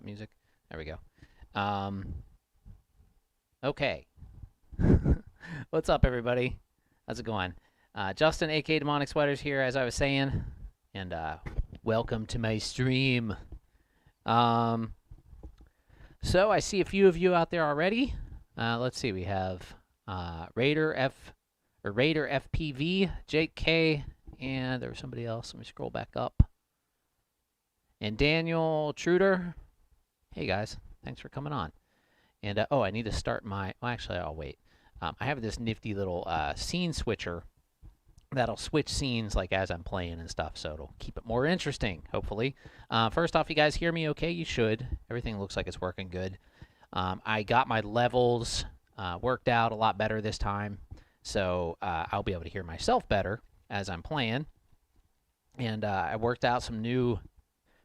music. There we go. Okay. What's up, everybody? How's it going? Justin, aka Demonic Sweaters here, as I was saying, and welcome to my stream. So I see a few of you out there already. Let's see, we have Raider FPV, Jake K, and there was somebody else. Let me scroll back up. And Daniel Truder. Hey guys, thanks for coming on. And oh, I need to start my. Well, actually, I'll wait. I have this nifty little scene switcher that'll switch scenes like as I'm playing and stuff, so it'll keep it more interesting, hopefully. First off, you guys hear me okay? You should. Everything looks like it's working good. I got my levels worked out a lot better this time, so I'll be able to hear myself better as I'm playing. And I worked out some new,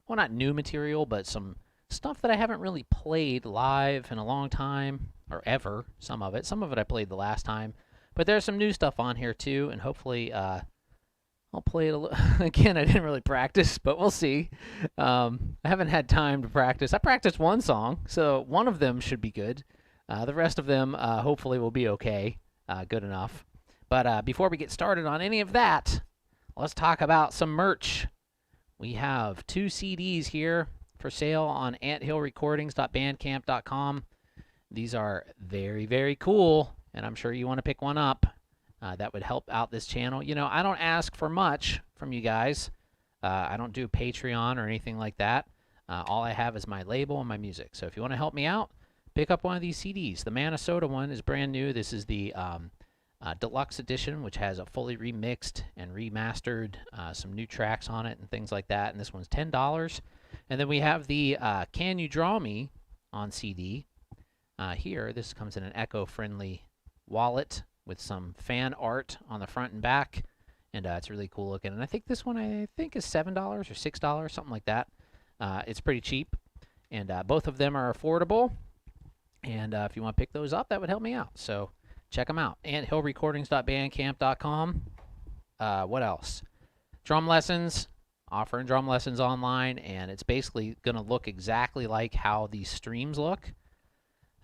well, not new material, but some stuff that I haven't really played live in a long time, or ever, some of it. Some of it I played the last time. But there's some new stuff on here, too, and hopefully I'll play it a little. Again, I didn't really practice, but we'll see. I haven't had time to practice. I practiced one song, so one of them should be good. The rest of them hopefully will be okay, good enough. But before we get started on any of that, let's talk about some merch. We have 2 CDs here for sale on anthillrecordings.bandcamp.com. These are very, very cool, and I'm sure you want to pick one up. That would help out this channel. You know, I don't ask for much from you guys. I don't do Patreon or anything like that. All I have is my label and my music. So if you want to help me out, pick up one of these CDs. The Manasota one is brand new. This is the deluxe edition, which has a fully remixed and remastered, some new tracks on it and things like that. And this one's $10. And then we have the Can You Draw Me on CD. Here, this comes in an eco-friendly wallet with some fan art on the front and back, and it's really cool looking. And I think this one is $7 or $6, something like that. It's pretty cheap, and both of them are affordable. And if you want to pick those up, that would help me out. So check them out. anthillrecordings.bandcamp.com. What else? Drum lessons. Offering drum lessons online, and it's basically going to look exactly like how these streams look.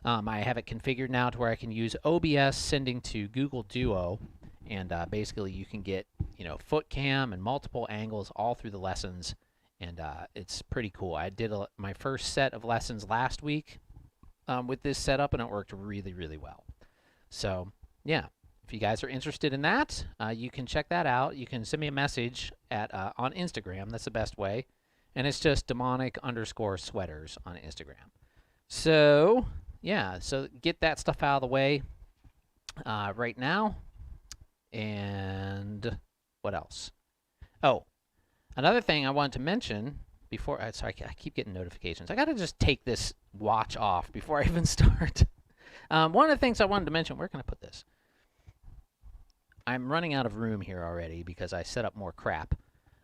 I have it configured now to where I can use OBS sending to Google Duo, and basically you can get, you know, foot cam and multiple angles all through the lessons, and it's pretty cool. I did my first set of lessons last week with this setup, and it worked really, really well. So yeah, if you guys are interested in that, you can check that out. You can send me a message at on Instagram. That's the best way, and it's just demonic_sweaters on Instagram. So yeah, so get that stuff out of the way right now. And what else? Oh, another thing I wanted to mention before. Sorry, I keep getting notifications. I got to just take this watch off before I even start. One of the things I wanted to mention. Where can I put this? I'm running out of room here already because I set up more crap.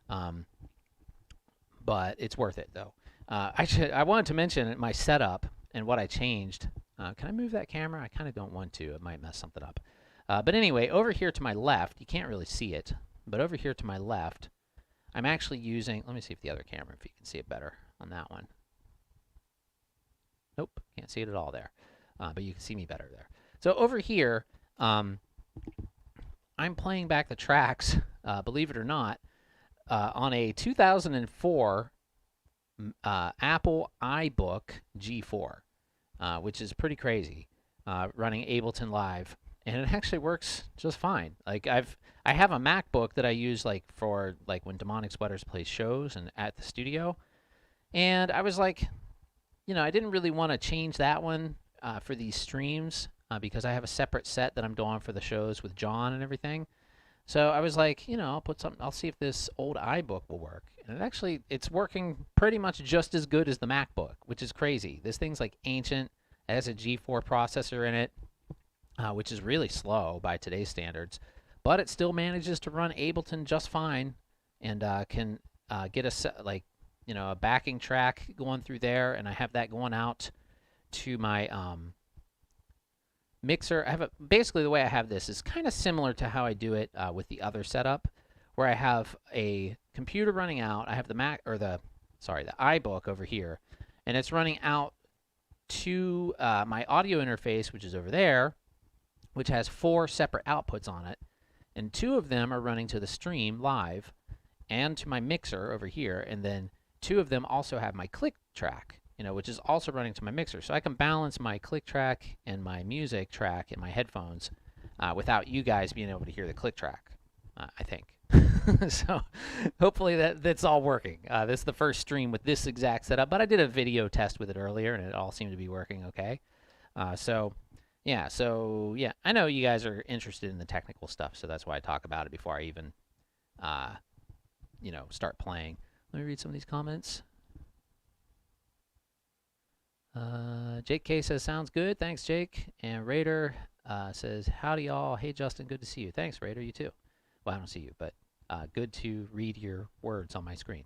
But it's worth it, though. I wanted to mention my setup and what I changed. Can I move that camera? I kind of don't want to. It might mess something up. But anyway, over here to my left, you can't really see it, but over here to my left, I'm actually using, let me see if the other camera, if you can see it better on that one. Nope, can't see it at all there. But you can see me better there. So over here, I'm playing back the tracks, believe it or not, on a 2004 Apple iBook G4, which is pretty crazy, running Ableton Live, and it actually works just fine. Like I have a MacBook that I use like for like when Demonic Sweaters plays shows and at the studio, and I was like, you know, I didn't really want to change that one for these streams because I have a separate set that I'm doing for the shows with John and everything. So I was like, you know, I'll see if this old iBook will work. And it's working pretty much just as good as the MacBook, which is crazy. This thing's like ancient. It has a G4 processor in it, which is really slow by today's standards. But it still manages to run Ableton just fine, and can get a backing track going through there. And I have that going out to my mixer. Basically the way I have this is kind of similar to how I do it with the other setup, where I have a computer running out. I have the iBook over here, and it's running out to my audio interface, which is over there, which has 4 separate outputs on it, and 2 of them are running to the stream live and to my mixer over here, and then 2 of them also have my click track, which is also running to my mixer. So I can balance my click track and my music track in my headphones without you guys being able to hear the click track, I think. So hopefully that's all working. This is the first stream with this exact setup, but I did a video test with it earlier, and it all seemed to be working okay. So yeah, I know you guys are interested in the technical stuff, so that's why I talk about it before I even, start playing. Let me read some of these comments. Jake K says, sounds good. Thanks, Jake. And Raider says, howdy, y'all. Hey, Justin, good to see you. Thanks, Raider. You too. Well, I don't see you, but good to read your words on my screen.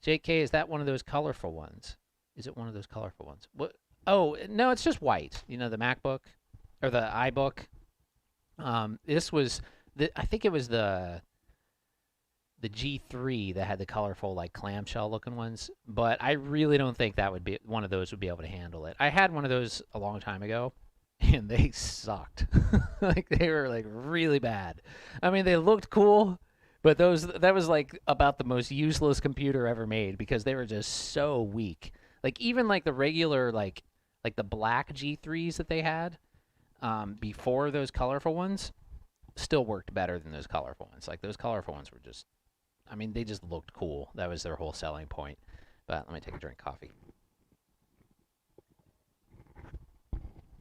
Jake K, is that one of those colorful ones? Is it one of those colorful ones? What? Oh, no, it's just white. The MacBook or the iBook. This was, I think it was the G3 that had the colorful, like, clamshell looking ones, but I really don't think that would be one of those would be able to handle it. I had one of those a long time ago, and they sucked. Like, they were, like, really bad. I mean, they looked cool, but that was, like, about the most useless computer ever made because they were just so weak. Like, even, like, the regular, like the black G3s that they had before those colorful ones still worked better than those colorful ones. Like, those colorful ones were just, I mean, they just looked cool. That was their whole selling point. But let me take a drink of coffee.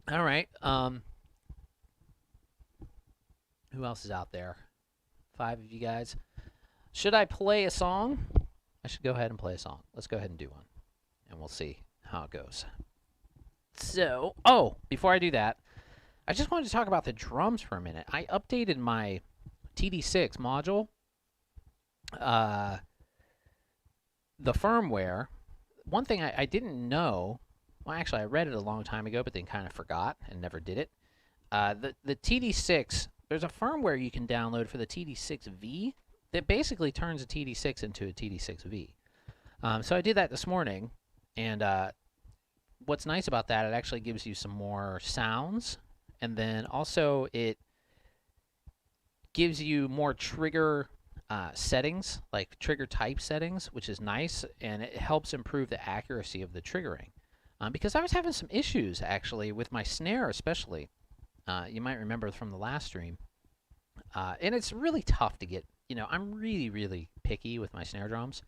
All right. Who else is out there? 5 of you guys. Should I play a song? I should go ahead and play a song. Let's go ahead and do one, and we'll see how it goes. So, before I do that, I just wanted to talk about the drums for a minute. I updated my TD6 module. The firmware. One thing I didn't know, well, actually, I read it a long time ago, but then kind of forgot and never did it. The TD6, there's a firmware you can download for the TD6V that basically turns a TD6 into a TD6V. So I did that this morning, and what's nice about that, it actually gives you some more sounds, and then also it gives you more trigger settings, like trigger type settings, which is nice, and it helps improve the accuracy of the triggering. Because I was having some issues, actually, with my snare especially. You might remember from the last stream. And it's really tough to get, I'm really, really picky with my snare drums.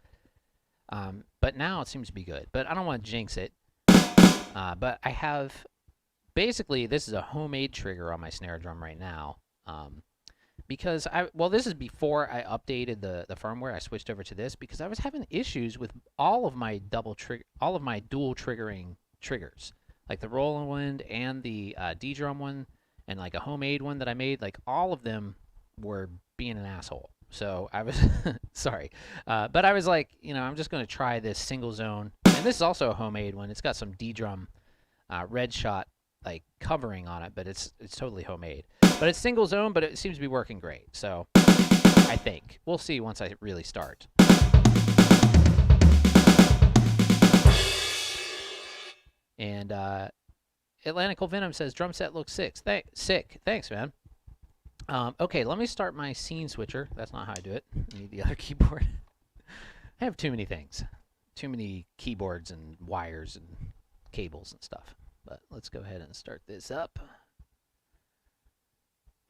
But now it seems to be good. But I don't want to jinx it. But I have, basically, this is a homemade trigger on my snare drum right now. Because this is before I updated the firmware. I switched over to this because I was having issues with all of my dual triggering triggers, like the Roland one and the D drum one, and like a homemade one that I made. Like, all of them were being an asshole. So I was sorry, but I was like, I'm just going to try this single zone, and this is also a homemade one. It's got some D drum red shot like covering on it, but it's totally homemade. But it's single zone, but it seems to be working great. So I think we'll see once I really start. And Atlantical Venom says drum set looks sick. Thanks, man. Okay, let me start my scene switcher. That's not how I do it. I need the other keyboard. I have too many things, too many keyboards and wires and cables and stuff. But let's go ahead and start this up.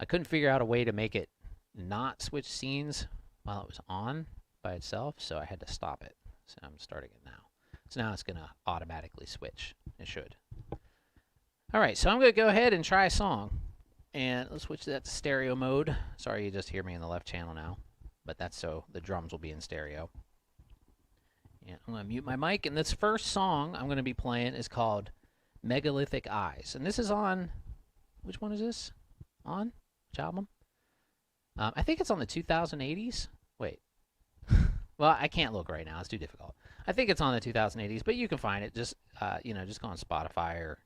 I couldn't figure out a way to make it not switch scenes while it was on by itself, so I had to stop it. So I'm starting it now. So now it's going to automatically switch. It should. All right, so I'm going to go ahead and try a song. And let's switch that to stereo mode. Sorry you just hear me in the left channel now, but that's so the drums will be in stereo. And I'm going to mute my mic, and this first song I'm going to be playing is called Megalithic Eyes. And this is on, which one is this? On? Which album? I think it's on the 2080s. Wait. Well, I can't look right now. It's too difficult. I think it's on the 2080s, but you can find it. Just, just go on Spotify or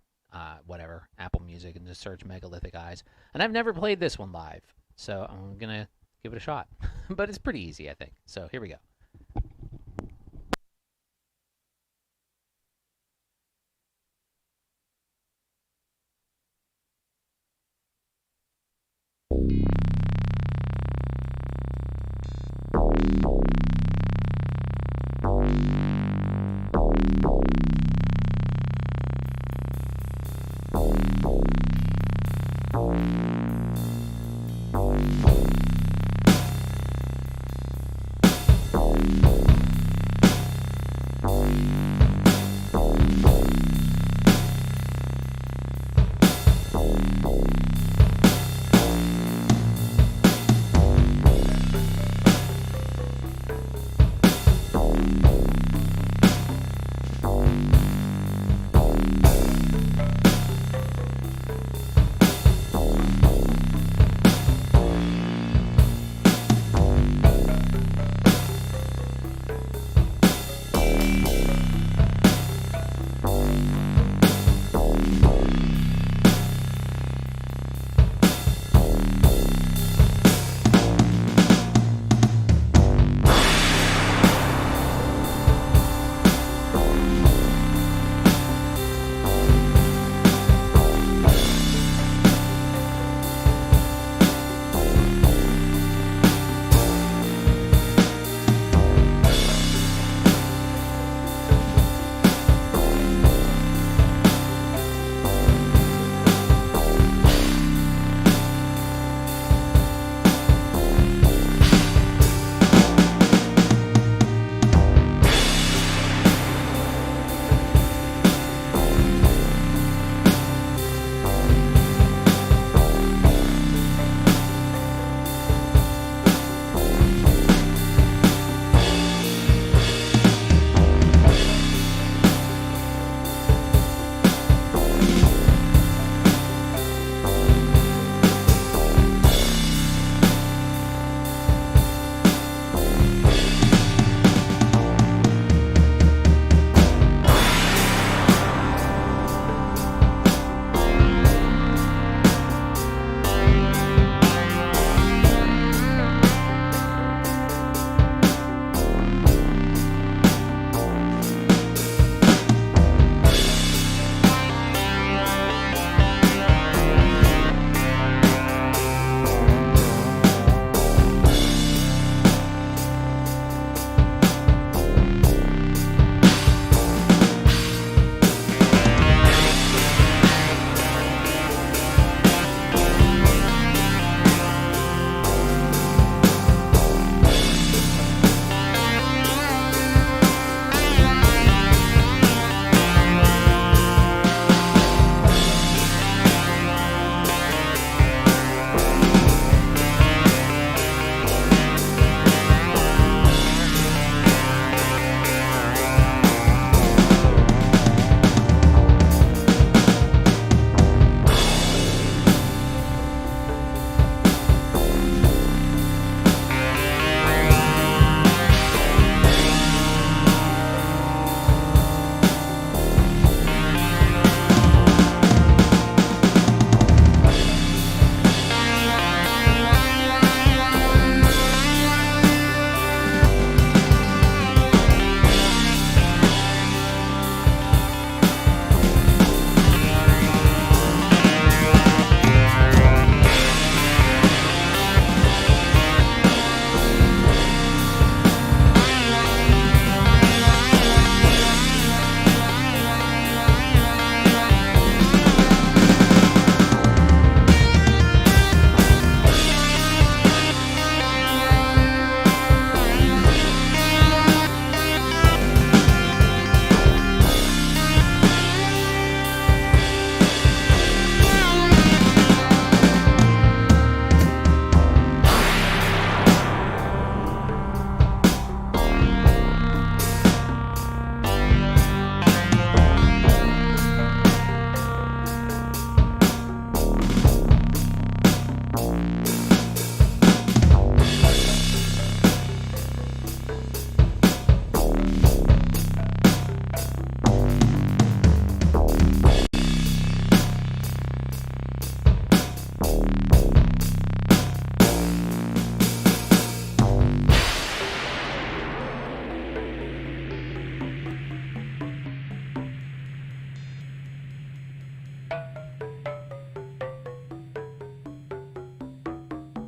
whatever, Apple Music, and just search Megalithic Eyes. And I've never played this one live, so I'm going to give it a shot. But it's pretty easy, I think. So here we go.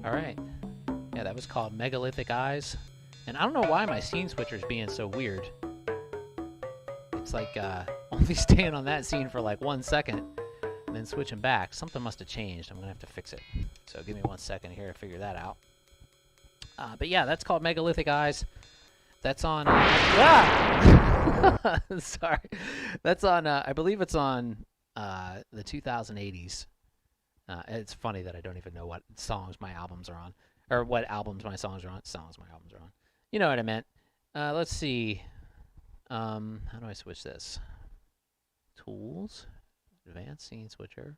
Alright. Yeah, that was called Megalithic Eyes And I don't know why my scene switcher's being so weird. It's like only staying on that scene for like 1 second and then switching back. Something must have changed. I'm going to have to fix it. So give me 1 second here to figure that out. But yeah, that's called Megalithic Eyes. That's on... Sorry. That's on... I believe it's on the 2080s. It's funny that I don't even know what songs my albums are on. Or what albums my songs are on. Songs my albums are on. You know what I meant. Let's see. How do I switch this? Tools. Advanced scene switcher.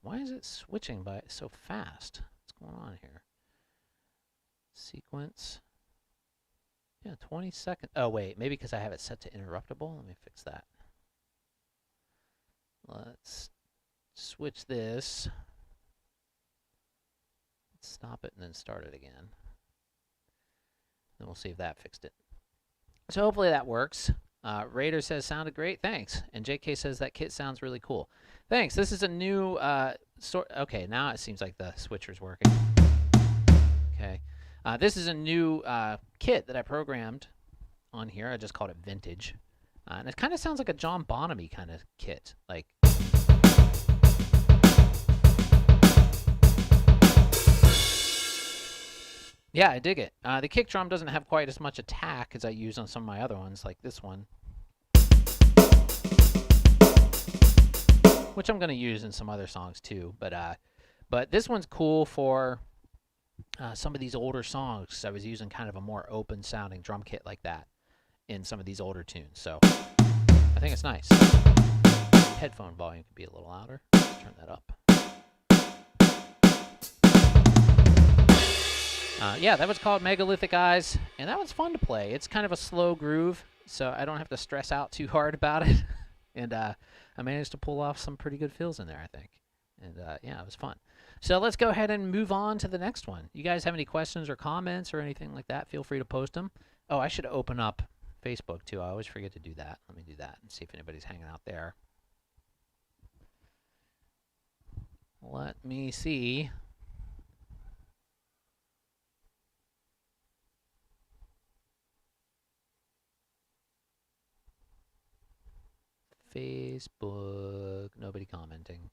Why is it switching by so fast? What's going on here? Sequence. Yeah, 20 seconds. Oh, wait. Maybe because I have it set to interruptible. Let me fix that. Let's switch this. Let's stop it and then start it again. Then we'll see if that fixed it. So hopefully that works. Raider says, sounded great. Thanks. And JK says, that kit sounds really cool. Thanks. This is a new sort. Okay, now it seems like the switcher's working. Okay. This is a new kit that I programmed on here. I just called it Vintage. And it kind of sounds like a John Bonham-y kind of kit. Like... Yeah, I dig it. The kick drum doesn't have quite as much attack as I use on some of my other ones, like this one. Which I'm going to use in some other songs too. But this one's cool for some of these older songs. I was using kind of a more open sounding drum kit like that in some of these older tunes. So I think it's nice. Headphone volume could be a little louder. Let's turn that up. Yeah, that was called Megalithic Eyes, and that was fun to play. It's kind of a slow groove, so I don't have to stress out too hard about it. And I managed to pull off some pretty good fills in there, I think. And yeah, it was fun. So let's go ahead and move on to the next one. You guys have any questions or comments or anything like that, feel free to post them. Oh, I should open up Facebook, too. I always forget to do that. Let me do that and see if anybody's hanging out there. Let me see. Facebook, nobody commenting.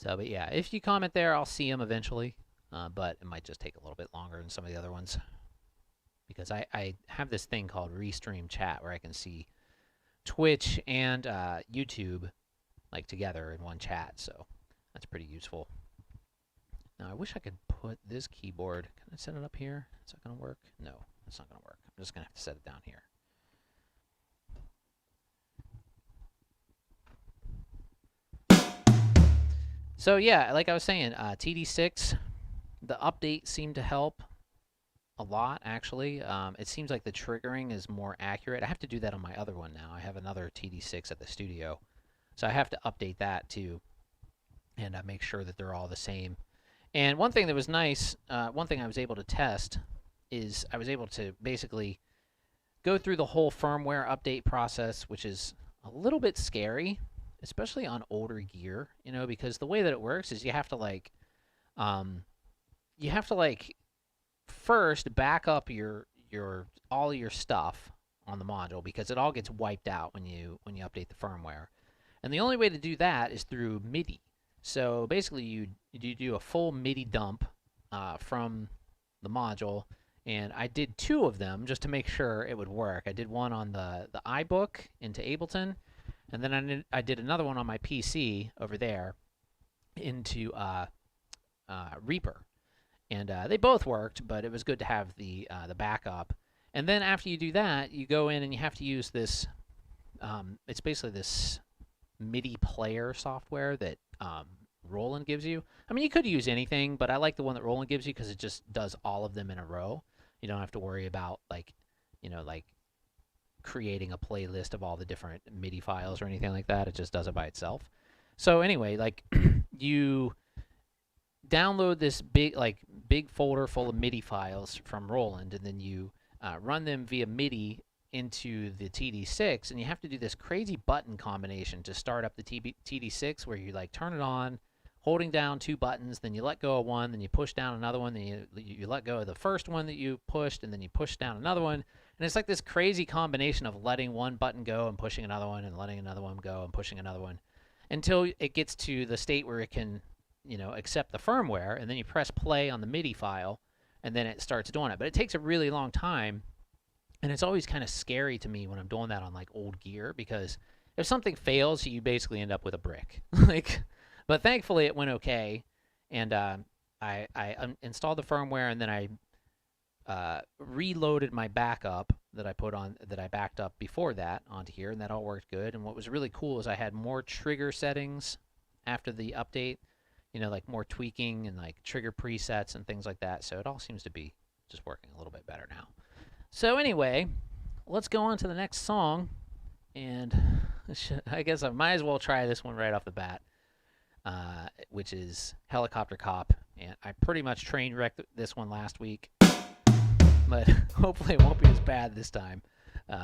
But yeah, if you comment there, I'll see them eventually. But it might just take a little bit longer than some of the other ones. Because I have this thing called Restream Chat where I can see Twitch and YouTube like together in one chat. So that's pretty useful. Now I wish I could put this keyboard. Can I set it up here? Is that going to work? No, it's not going to work. I'm just going to have to set it down here. So yeah, like I was saying, TD6, the update seemed to help a lot, actually. It seems like the triggering is more accurate. I have to do that on my other one now. I have another TD6 at the studio. So I have to update that too and make sure that they're all the same. And one thing that was nice, one thing I was able to test is I was able to basically go through the whole firmware update process, which is a little bit scary, especially on older gear, you know, because the way that it works is you have to like first back up your all your stuff on the module, because it all gets wiped out when you update the firmware. And the only way to do that is through MIDI. So basically you do a full MIDI dump from the module, and I did 2 of them just to make sure it would work. I did one on the iBook into Ableton, and then I did another one on my PC over there into Reaper. And they both worked, but it was good to have the backup. And then after you do that, you go in and you have to use this, it's basically this MIDI player software that Roland gives you. I mean, you could use anything, but I like the one that Roland gives you because it just does all of them in a row. You don't have to worry about, like, you know, like creating a playlist of all the different MIDI files or anything like that. It just does it by itself. So anyway, like you download this big folder full of MIDI files from Roland, and then you run them via MIDI into the TD6, and you have to do this crazy button combination to start up the TD6 where you like turn it on, holding down 2 buttons, then you let go of one, then you push down another one, then you let go of the first one that you pushed, and then you push down another one. And it's like this crazy combination of letting one button go and pushing another one and letting another one go and pushing another one until it gets to the state where it can, accept the firmware, and then you press play on the MIDI file, and then it starts doing it. But it takes a really long time, and it's always kind of scary to me when I'm doing that on like old gear, because if something fails, you basically end up with a brick. But thankfully it went okay, and I installed the firmware, and then I reloaded my backup that I backed up before that onto here, and that all worked good. And what was really cool is I had more trigger settings after the update, like more tweaking and like trigger presets and things like that. So it all seems to be just working a little bit better now. So anyway, let's go on to the next song, and I guess I might as well try this one right off the bat, which is Helicopter Cop. And I pretty much train wrecked this one last week, but hopefully it won't be as bad this time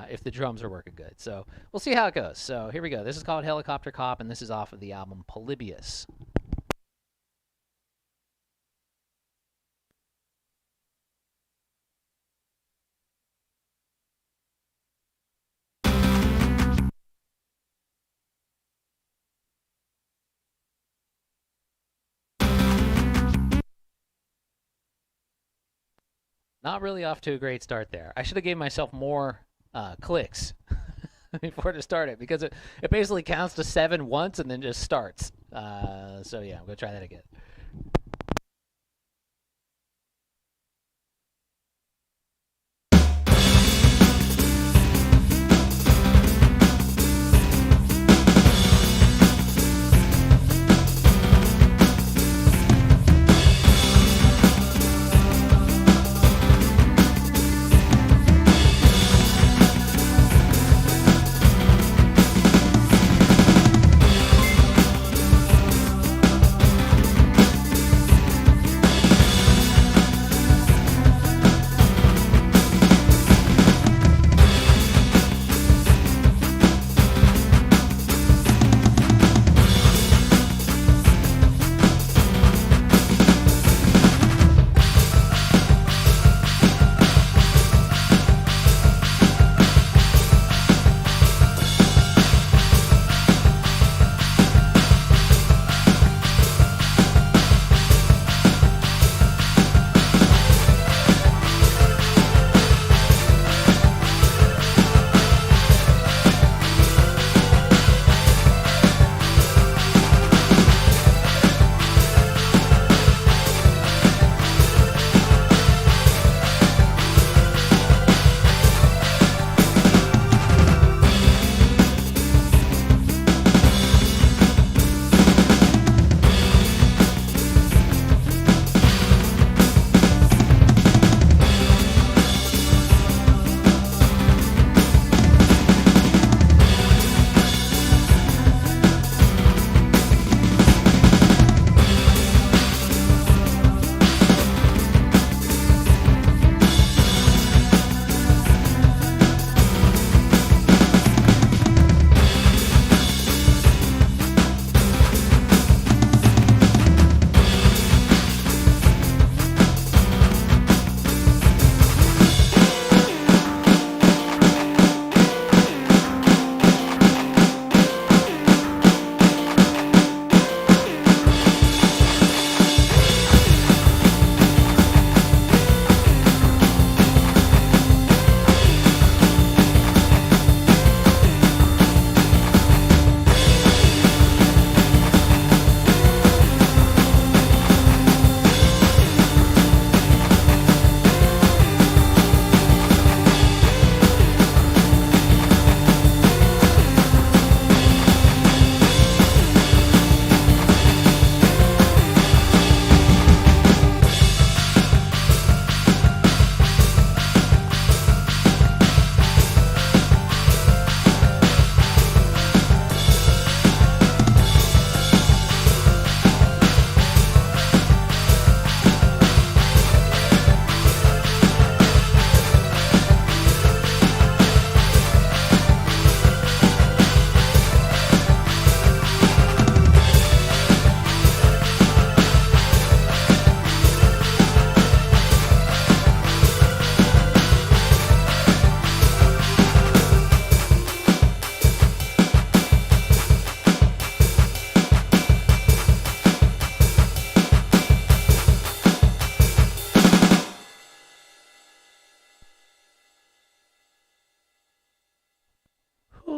if the drums are working good. So we'll see how it goes. So here we go. This is called Helicopter Cop, and this is off of the album Polybius. Not really off to a great start there. I should have gave myself more clicks before to start it, because it basically counts to 7 once and then just starts. So yeah, I'm going to try that again.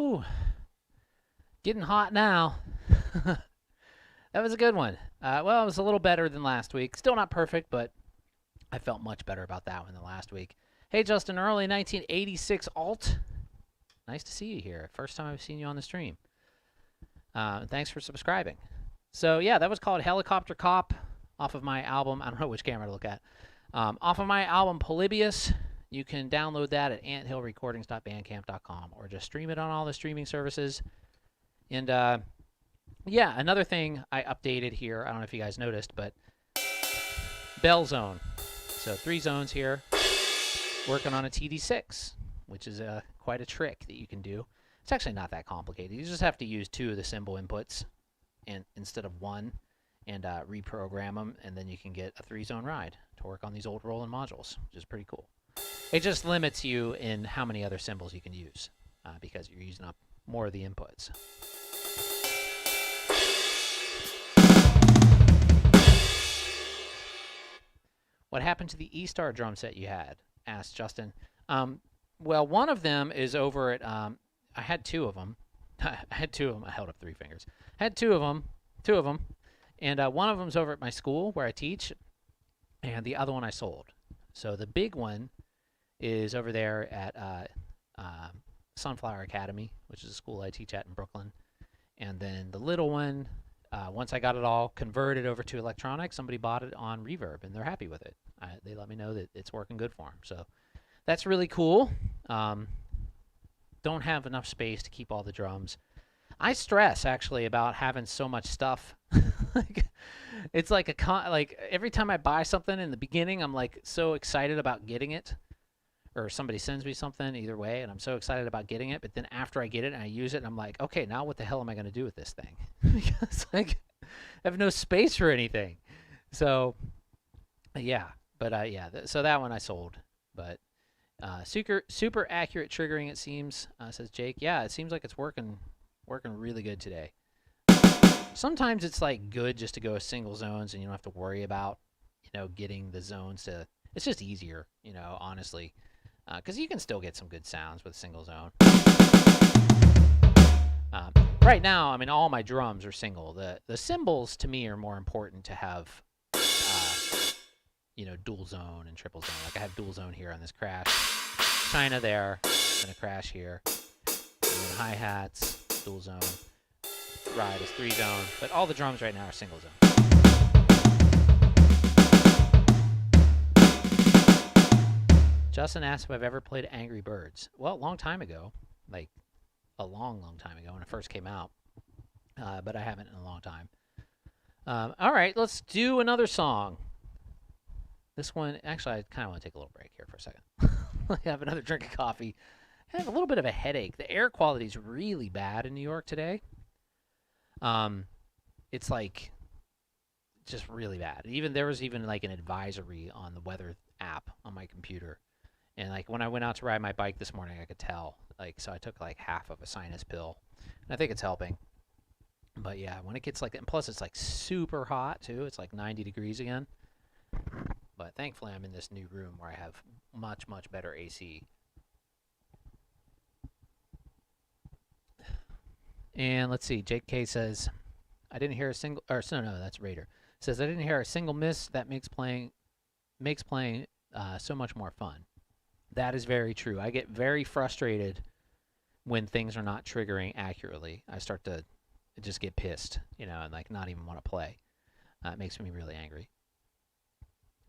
Woo! Getting hot now. That was a good one. Well, it was a little better than last week. Still not perfect, but I felt much better about that one than last week. Hey, Justin, early 1986 alt. Nice to see you here. First time I've seen you on the stream. Thanks for subscribing. So, yeah, that was called Helicopter Cop off of my album. I don't know which camera to look at. Off of my album, Polybius. You can download that at anthillrecordings.bandcamp.com or just stream it on all the streaming services. And, yeah, another thing I updated here, I don't know if you guys noticed, but bell zone. So 3 zones here, working on a TD6, which is quite a trick that you can do. It's actually not that complicated. You just have to use 2 of the symbol inputs instead of 1 and reprogram them, and then you can get a 3-zone ride to work on these old Roland modules, which is pretty cool. It just limits you in how many other symbols you can use because you're using up more of the inputs. What happened to the E-Star drum set you had? Asked Justin. Well, one of them is over at, I had 2 of them. I had 2 of them. I held up 3 fingers. I had 2 of them. And one of them's over at my school where I teach, and the other one I sold. So the big one is over there at Sunflower Academy, which is a school I teach at in Brooklyn. And then the little one, once I got it all converted over to electronics, somebody bought it on Reverb, and they're happy with it. They let me know that it's working good for them. So that's really cool. Don't have enough space to keep all the drums. I stress, actually, about having so much stuff. It's like like every time I buy something in the beginning, I'm like so excited about getting it. Or somebody sends me something, either way, and I'm so excited about getting it. But then after I get it and I use it, I'm like, okay, now what the hell am I going to do with this thing? Because like, I have no space for anything. So, yeah. But yeah, so that one I sold. But super accurate triggering, it seems, says Jake. Yeah, it seems like it's working really good today. Sometimes it's like good just to go with single zones and you don't have to worry about, getting the zones to. It's just easier, honestly. Because you can still get some good sounds with single zone. Right now, I mean, all my drums are single. The cymbals, to me, are more important to have, dual zone and triple zone. Like I have dual zone here on this crash. China there, and a crash here. And then hi-hats, dual zone. Ride is 3-zone. But all the drums right now are single zone. Justin asked if I've ever played Angry Birds. Well, a long time ago. Like, a long, long time ago when it first came out. But I haven't in a long time. All right, let's do another song. This one, actually, I kind of want to take a little break here for a second. I have another drink of coffee. I have a little bit of a headache. The air quality is really bad in New York today. It's like just really bad. There was even like an advisory on the weather app on my computer. And like when I went out to ride my bike this morning, I could tell. Like, so I took like half of a sinus pill. And I think it's helping. But yeah, when it gets like, and plus it's like super hot too. It's like 90 degrees again. But thankfully I'm in this new room where I have much, much better AC. And let's see, Jake K says, I didn't hear a single, or no, that's Raider. Says, I didn't hear a single miss. That makes playing so much more fun. That is very true. I get very frustrated when things are not triggering accurately. I start to just get pissed, and like not even want to play. It makes me really angry.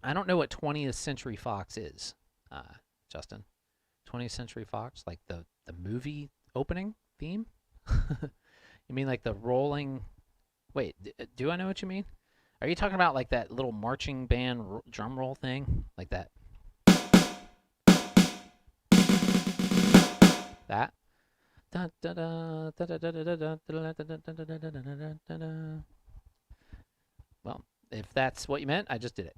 I don't know what 20th Century Fox is, Justin. 20th Century Fox, like the movie opening theme? You mean like the rolling... Wait, do I know what you mean? Are you talking about like that little marching band drum roll thing? Like that? That? Well, if that's what you meant, I just did it.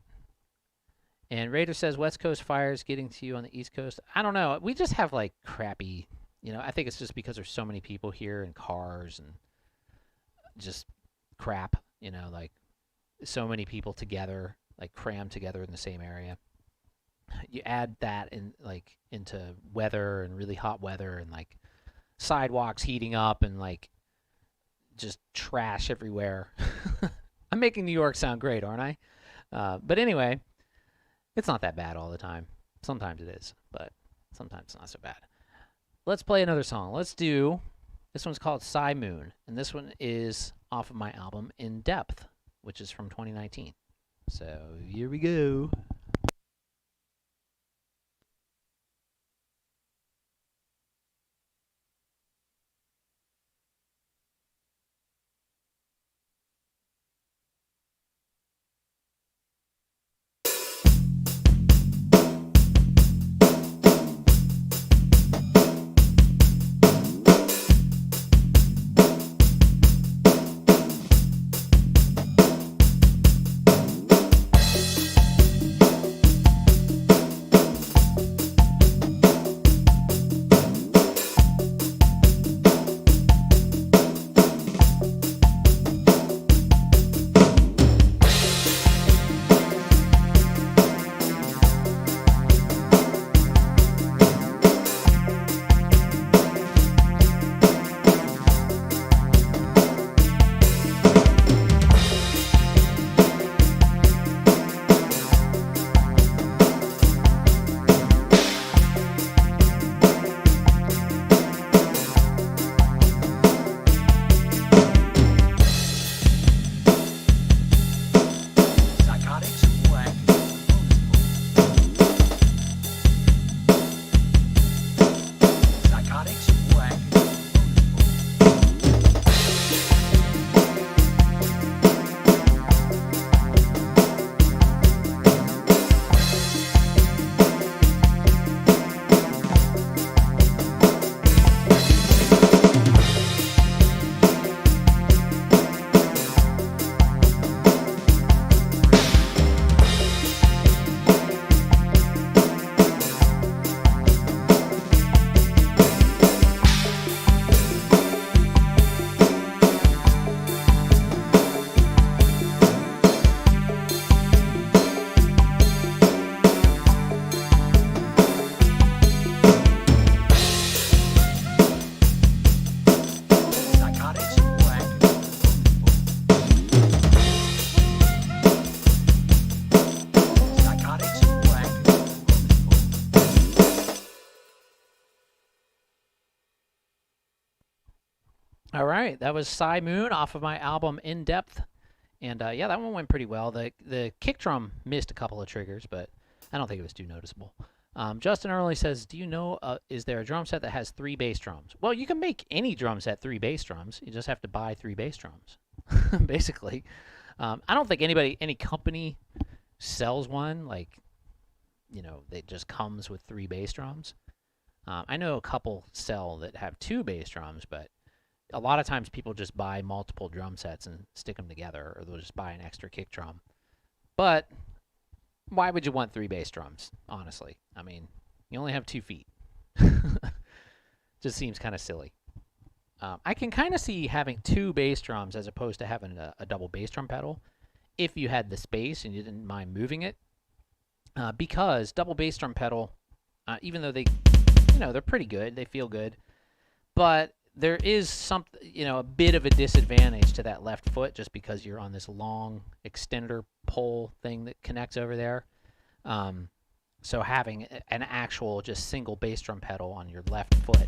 And Raider says West Coast fires getting to you on the East Coast. I don't know. We just have like crappy, I think it's just because there's so many people here and cars and just crap, like so many people together, like crammed together in the same area. You add that in like into weather and really hot weather and like sidewalks heating up and like just trash everywhere. I'm making New York sound great, aren't I? But anyway, it's not that bad all the time. Sometimes it is, but sometimes it's not so bad. Let's play another song. Let's do, this one's called Psy Moon, and this one is off of my album In Depth, which is from 2019. So here we go. All right, that was Psy Moon off of my album In Depth, and yeah, that one went pretty well. The kick drum missed a couple of triggers, but I don't think it was too noticeable. Justin Early says, "Do you know is there a drum set that has 3 bass drums?" Well, you can make any drum set 3 bass drums. You just have to buy 3 bass drums, basically. I don't think any company sells one like, you know, that just comes with 3 bass drums. I know a couple sell that have 2 bass drums, but a lot of times people just buy multiple drum sets and stick them together, or they'll just buy an extra kick drum. But why would you want 3 bass drums, honestly? I mean, you only have 2 feet. Just seems kind of silly. I can kind of see having 2 bass drums as opposed to having a double bass drum pedal if you had the space and you didn't mind moving it. Because double bass drum pedal, even though they, you know, they're pretty good, they feel good, but there is a bit of a disadvantage to that left foot just because you're on this long extender pole thing that connects over there. So having an actual just single bass drum pedal on your left foot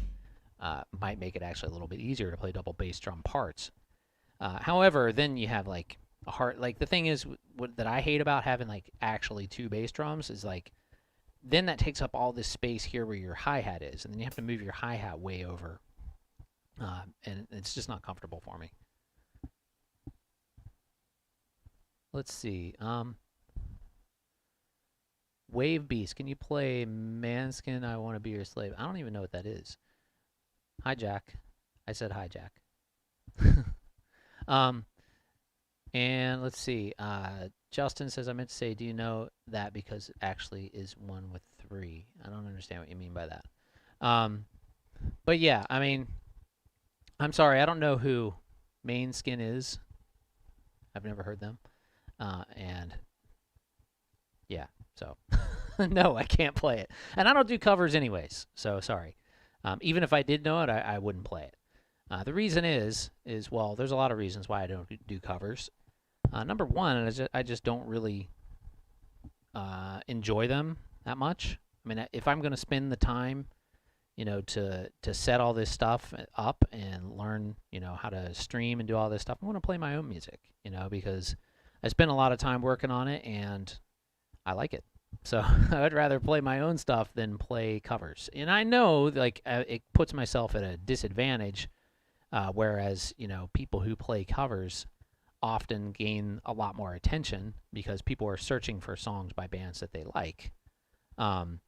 might make it actually a little bit easier to play double bass drum parts. However, then you have like a hard, like the thing is that I hate about having like actually 2 bass drums is like, then that takes up all this space here where your hi-hat is, and then you have to move your hi-hat way over. And it's just not comfortable for me. Let's see. Wave Beast, can you play Manskin, I Want to Be Your Slave? I don't even know what that is. Hi, Jack. I said hi, Jack. And let's see. Justin says, I meant to say, do you know that because it actually is 1 with 3? I don't understand what you mean by that. But yeah, I mean, I'm sorry, I don't know who Mainskin is. I've never heard them. And yeah, so no, I can't play it. And I don't do covers anyways, so sorry. Even if I did know it, I wouldn't play it. The reason is well, there's a lot of reasons why I don't do covers. Number one, I just don't really enjoy them that much. I mean, if I'm going to spend the time, to set all this stuff up and learn, how to stream and do all this stuff, I want to play my own music, because I spend a lot of time working on it and I like it. So I would rather play my own stuff than play covers. And I know, like, it puts myself at a disadvantage, whereas, people who play covers often gain a lot more attention because people are searching for songs by bands that they like. And,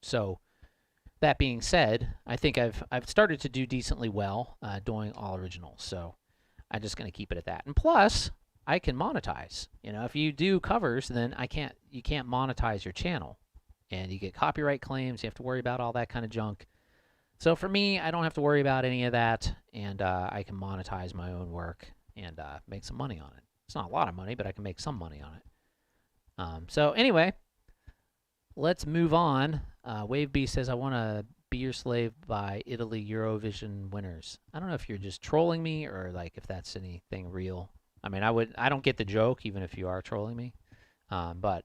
so that being said, I think I've started to do decently well doing all originals. So I'm just going to keep it at that. And plus, I can monetize. If you do covers, then you can't monetize your channel. And you get copyright claims. You have to worry about all that kind of junk. So for me, I don't have to worry about any of that. And I can monetize my own work and make some money on it. It's not a lot of money, but I can make some money on it. So anyway, let's move on. Wave B says, I want to Be Your Slave by Italy Eurovision winners. I don't know if you're just trolling me or like if that's anything real. I mean, I don't get the joke even if you are trolling me. But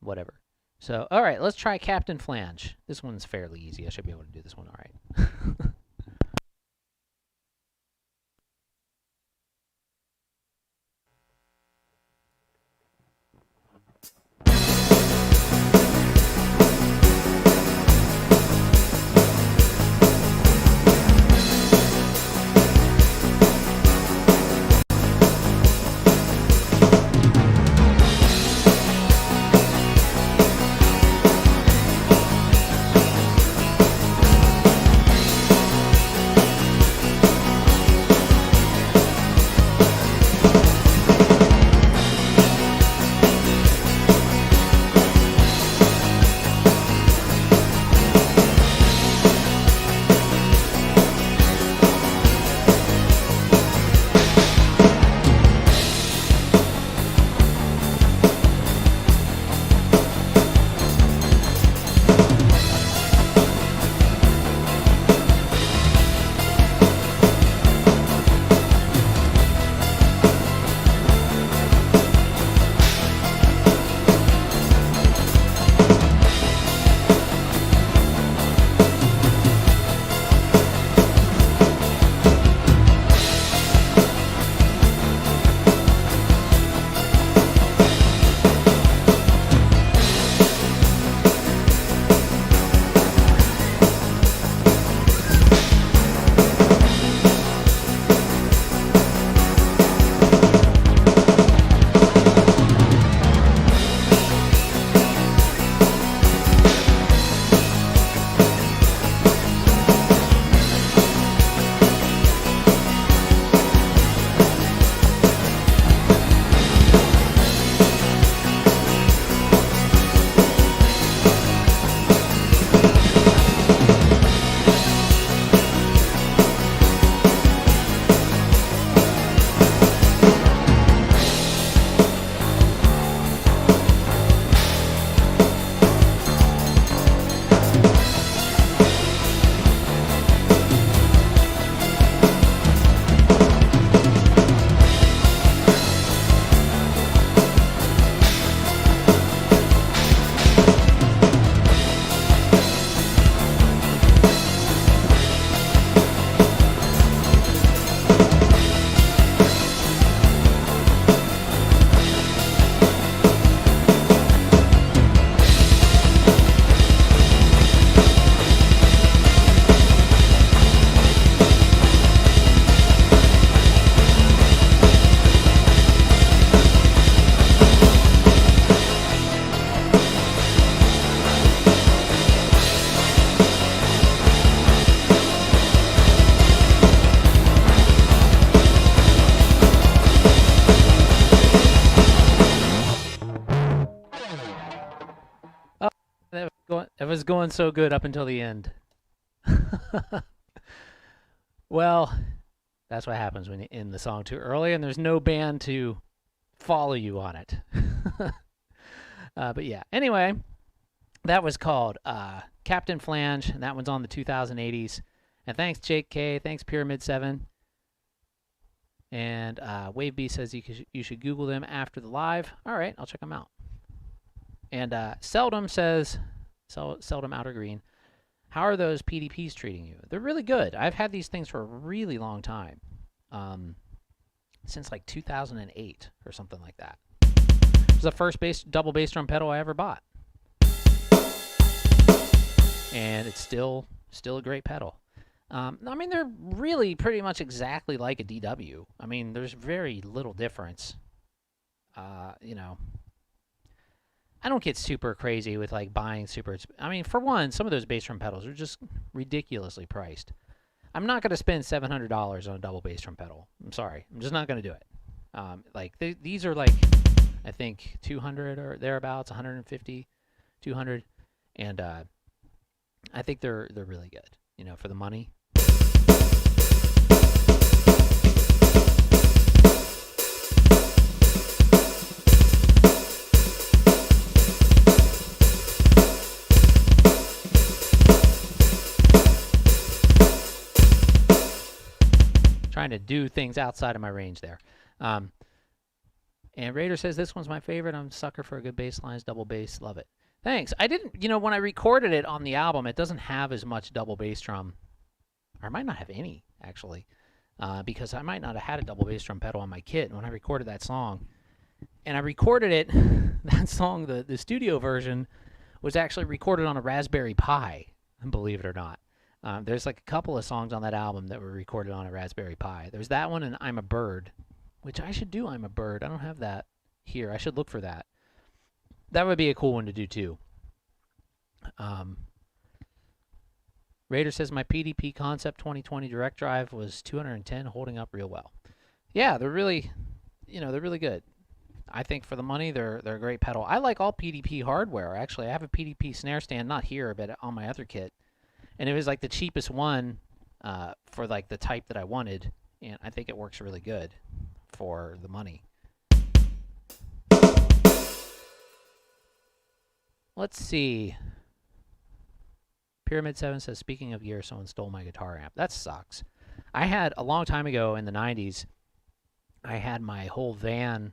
whatever. So, all right, let's try Captain Flange. This one's fairly easy. I should be able to do this one all right. It was going so good up until the end. Well, that's what happens when you end the song too early and there's no band to follow you on it. But yeah, anyway, that was called Captain Flange, and that one's on the 2080s. And thanks, Jake K. Thanks, Pyramid 7. And Wave B says you should Google them after the live. All right, I'll check them out. And Seldom says, Seldom Outer Green, how are those PDPs treating you? They're really good. I've had these things for a really long time, since like 2008 or something like that. It was the first double bass drum pedal I ever bought, and it's still a great pedal. I mean, they're really pretty much exactly like a DW. I mean, there's very little difference. You know, I don't get super crazy with like buying super. I mean, for one, some of those bass drum pedals are just ridiculously priced. I'm not going to spend $700 on a double bass drum pedal. I'm sorry. I'm just not going to do it. Like these are like, I think 200 or thereabouts, 150, 200, and I think they're really good. You know, for the money. Trying to do things outside of my range there. And Raider says, this one's my favorite. I'm a sucker for a good bass lines, double bass. Love it. Thanks. I didn't, you know, when I recorded it on the album, it doesn't have as much double bass drum. Or I might not have any, actually. Because I might not have had a double bass drum pedal on my kit when I recorded that song. And I recorded it, that song, the studio version, was actually recorded on a Raspberry Pi, believe it or not. There's like a couple of songs on that album that were recorded on a Raspberry Pi. There's that one and I'm a Bird, which I should do. I'm a Bird. I don't have that here. I should look for that. That would be a cool one to do too. Raider says my PDP Concept 2020 direct drive was 210, holding up real well. Yeah, they're really, you know, they're really good. I think for the money, they're a great pedal. I like all PDP hardware. Actually, I have a PDP snare stand, not here, but on my other kit. And it was like the cheapest one for like the type that I wanted, and I think it works really good for the money. Let's see. Pyramid 7 says, speaking of gear, someone stole my guitar amp. That sucks. I had, a long time ago in the 90s, I had my whole van,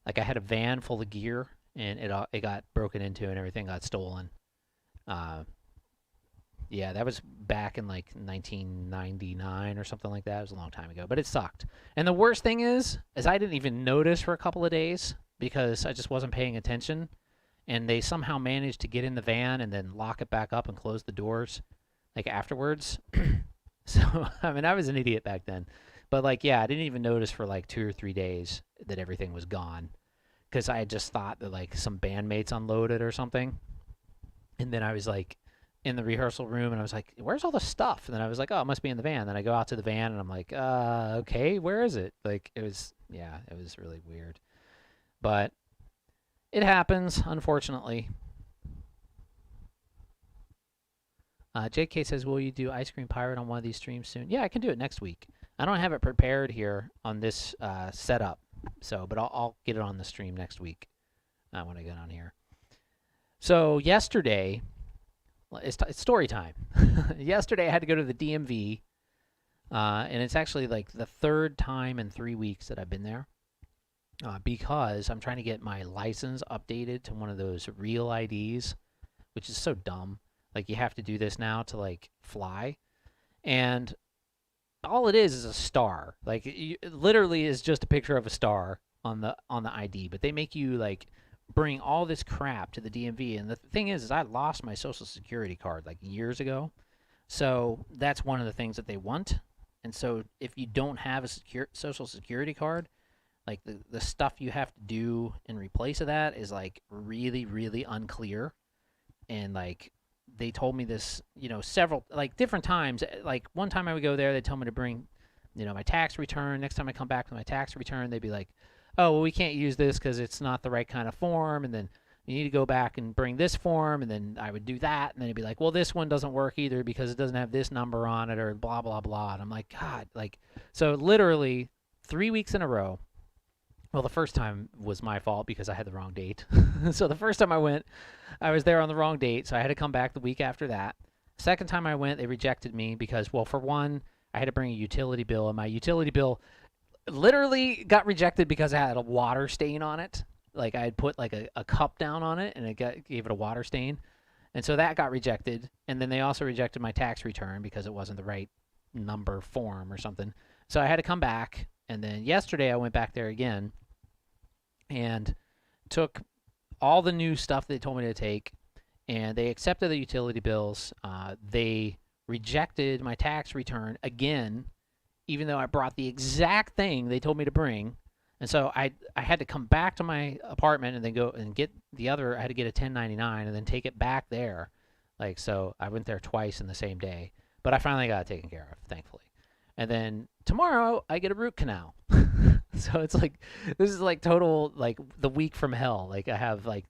like I had a van full of gear, and it got broken into and everything got stolen. Yeah, that was back in like 1999 or something like that. It was a long time ago, but it sucked. And the worst thing is I didn't even notice for a couple of days because I just wasn't paying attention. And they somehow managed to get in the van and then lock it back up and close the doors like afterwards. So, I mean, I was an idiot back then. But like, yeah, I didn't even notice for like 2 or 3 days that everything was gone because I just thought that like some bandmates unloaded or something. And then I was like in the rehearsal room and I was like, where's all the stuff? And then I was like, oh, it must be in the van. Then I go out to the van and I'm like, okay, where is it? Like it was really weird. But it happens, unfortunately. JK says, will you do Ice Cream Pirate on one of these streams soon? Yeah, I can do it next week. I don't have it prepared here on this setup, but I'll get it on the stream next week when I get on here. So yesterday, it's story time. Yesterday I had to go to the DMV, and it's actually like the 3rd time in 3 weeks that I've been there. Because I'm trying to get my license updated to one of those real IDs, which is so dumb. Like you have to do this now to like fly, and all it is a star. Like it literally is just a picture of a star on the ID. But they make you like bring all this crap to the DMV. And the thing is I lost my Social Security card like years ago, so that's one of the things that they want. And so if you don't have a Social Security card, like the stuff you have to do in replace of that is like really, really unclear. And like they told me this, you know, several like different times. Like one time I would go there, they'd tell me to bring, you know, my tax return. Next time I come back with my tax return, they'd be like, oh, well, we can't use this because it's not the right kind of form. And then you need to go back and bring this form. And then I would do that. And then it'd be like, well, this one doesn't work either because it doesn't have this number on it or blah, blah, blah. And I'm like, God, like, so literally 3 weeks in a row, Well, the first time was my fault because I had the wrong date. So the first time I went, I was there on the wrong date, so I had to come back the week after that. Second time I went, they rejected me because, well, for one, I had to bring a utility bill, and my utility bill literally got rejected because I had a water stain on it. Like, I had put like a cup down on it, and it gave it a water stain. And so that got rejected. And then they also rejected my tax return because it wasn't the right number form or something. So I had to come back. And then yesterday I went back there again and took all the new stuff they told me to take, and they accepted the utility bills. They rejected my tax return again, even though I brought the exact thing they told me to bring. And so I had to come back to my apartment and then go and get the other. I had to get a 1099 and then take it back there. Like, so I went there twice in the same day, but I finally got it taken care of, thankfully. And then tomorrow I get a root canal. So it's like, this is like total, like the week from hell. Like, I have like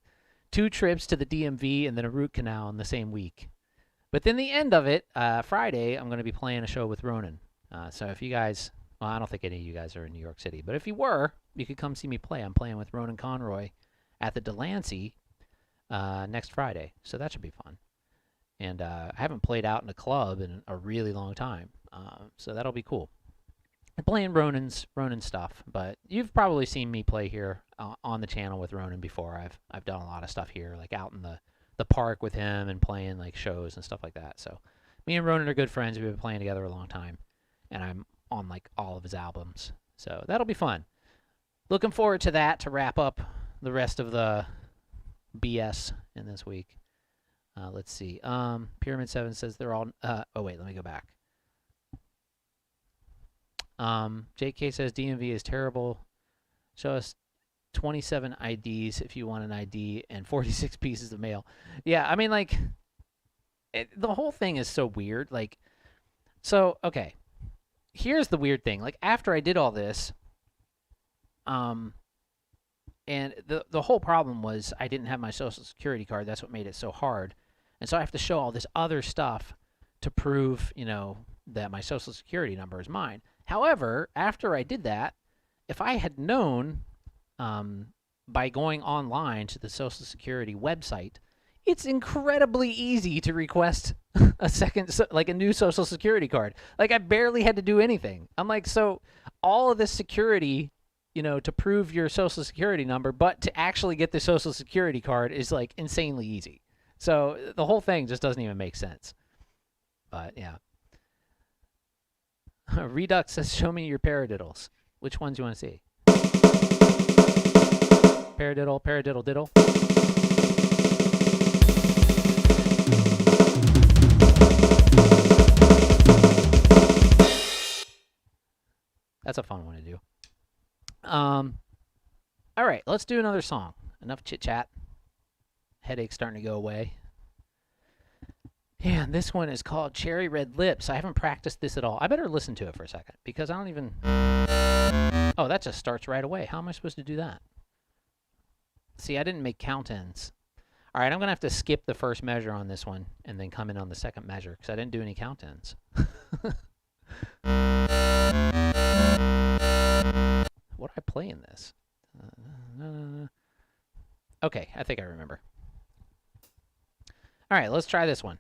2 trips to the DMV and then a root canal in the same week. But then the end of it, Friday, I'm going to be playing a show with Ronan. So if you guys, well, I don't think any of you guys are in New York City, but if you were, you could come see me play. I'm playing with Ronan Conroy at the Delancey next Friday. So that should be fun. And I haven't played out in a club in a really long time. So that'll be cool. I'm playing Ronan's stuff, but you've probably seen me play here on the channel with Ronan before. I've done a lot of stuff here, like out in the park with him and playing like shows and stuff like that. So me and Ronan are good friends. We've been playing together a long time, and I'm on like all of his albums. So that'll be fun. Looking forward to that to wrap up the rest of the BS in this week. Let's see. Pyramid 7 says they're all... oh, wait, let me go back. JK says DMV is terrible. Show us 27 IDs if you want an ID and 46 pieces of mail. Yeah, I mean, like, the whole thing is so weird. Like, so, okay. Here's the weird thing. Like, after I did all this, and the whole problem was I didn't have my Social Security card. That's what made it so hard. And so I have to show all this other stuff to prove, you know, that my Social Security number is mine. However, after I did that, if I had known by going online to the Social Security website, it's incredibly easy to request a new Social Security card. Like, I barely had to do anything. I'm like, so all of this security, you know, to prove your Social Security number, but to actually get the Social Security card is like insanely easy. So the whole thing just doesn't even make sense. But yeah. Redux says, show me your paradiddles. Which ones you want to see? Paradiddle, paradiddle, diddle. That's a fun one to do. All right, let's do another song. Enough chit-chat. Headache's starting to go away. Yeah, and this one is called Cherry Red Lips. I haven't practiced this at all. I better listen to it for a second because I don't even... Oh, that just starts right away. How am I supposed to do that? See, I didn't make count ends. All right, I'm going to have to skip the first measure on this one and then come in on the second measure because I didn't do any count ends. What do I play in this? Okay, I think I remember. All right, let's try this one.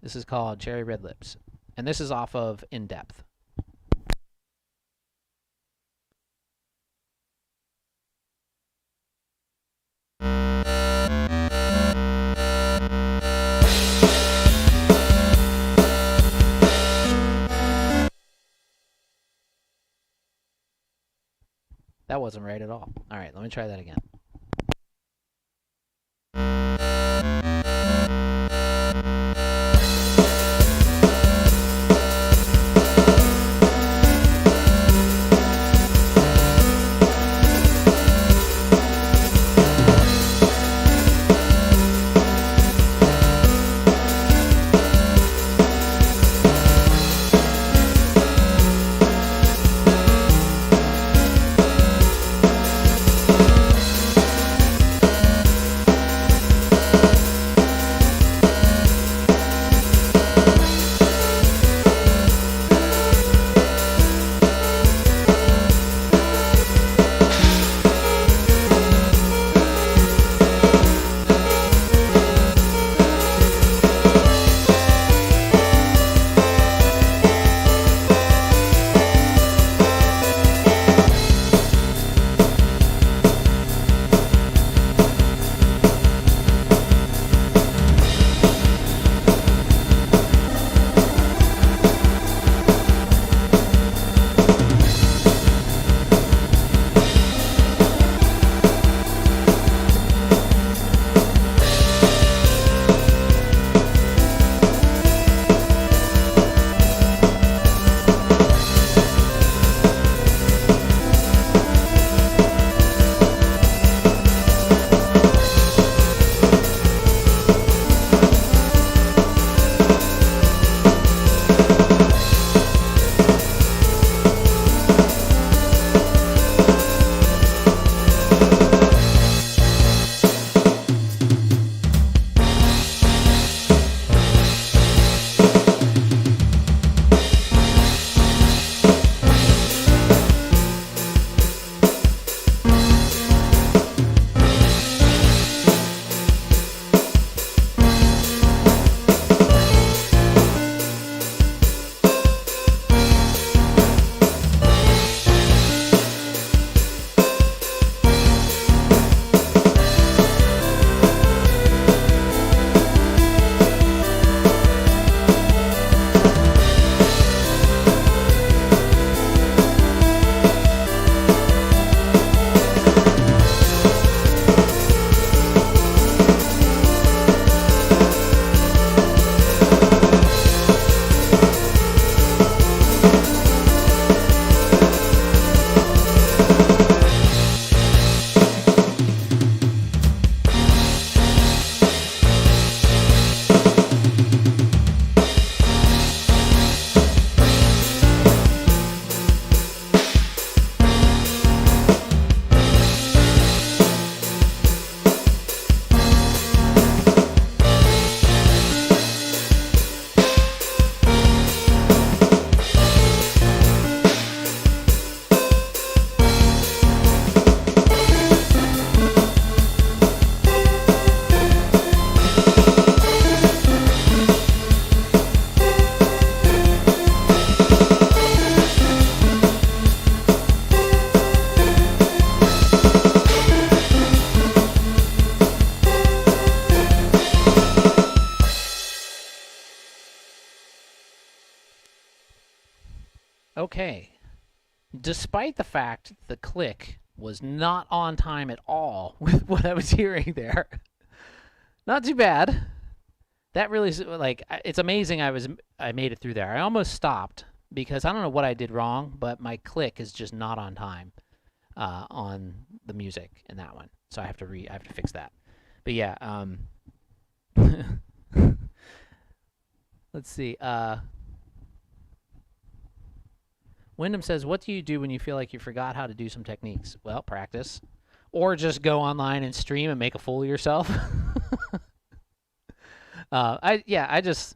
This is called Cherry Red Lips, and this is off of In Depth. That wasn't right at all. All right, let me try that again. Okay. Despite the fact the click was not on time at all with what I was hearing there. Not too bad. That really like it's amazing I made it through there. I almost stopped because I don't know what I did wrong, but my click is just not on time on the music in that one. So I have to fix that. But yeah, let's see. Wyndham says, "What do you do when you feel like you forgot how to do some techniques?" Well, practice, or just go online and stream and make a fool of yourself. I just,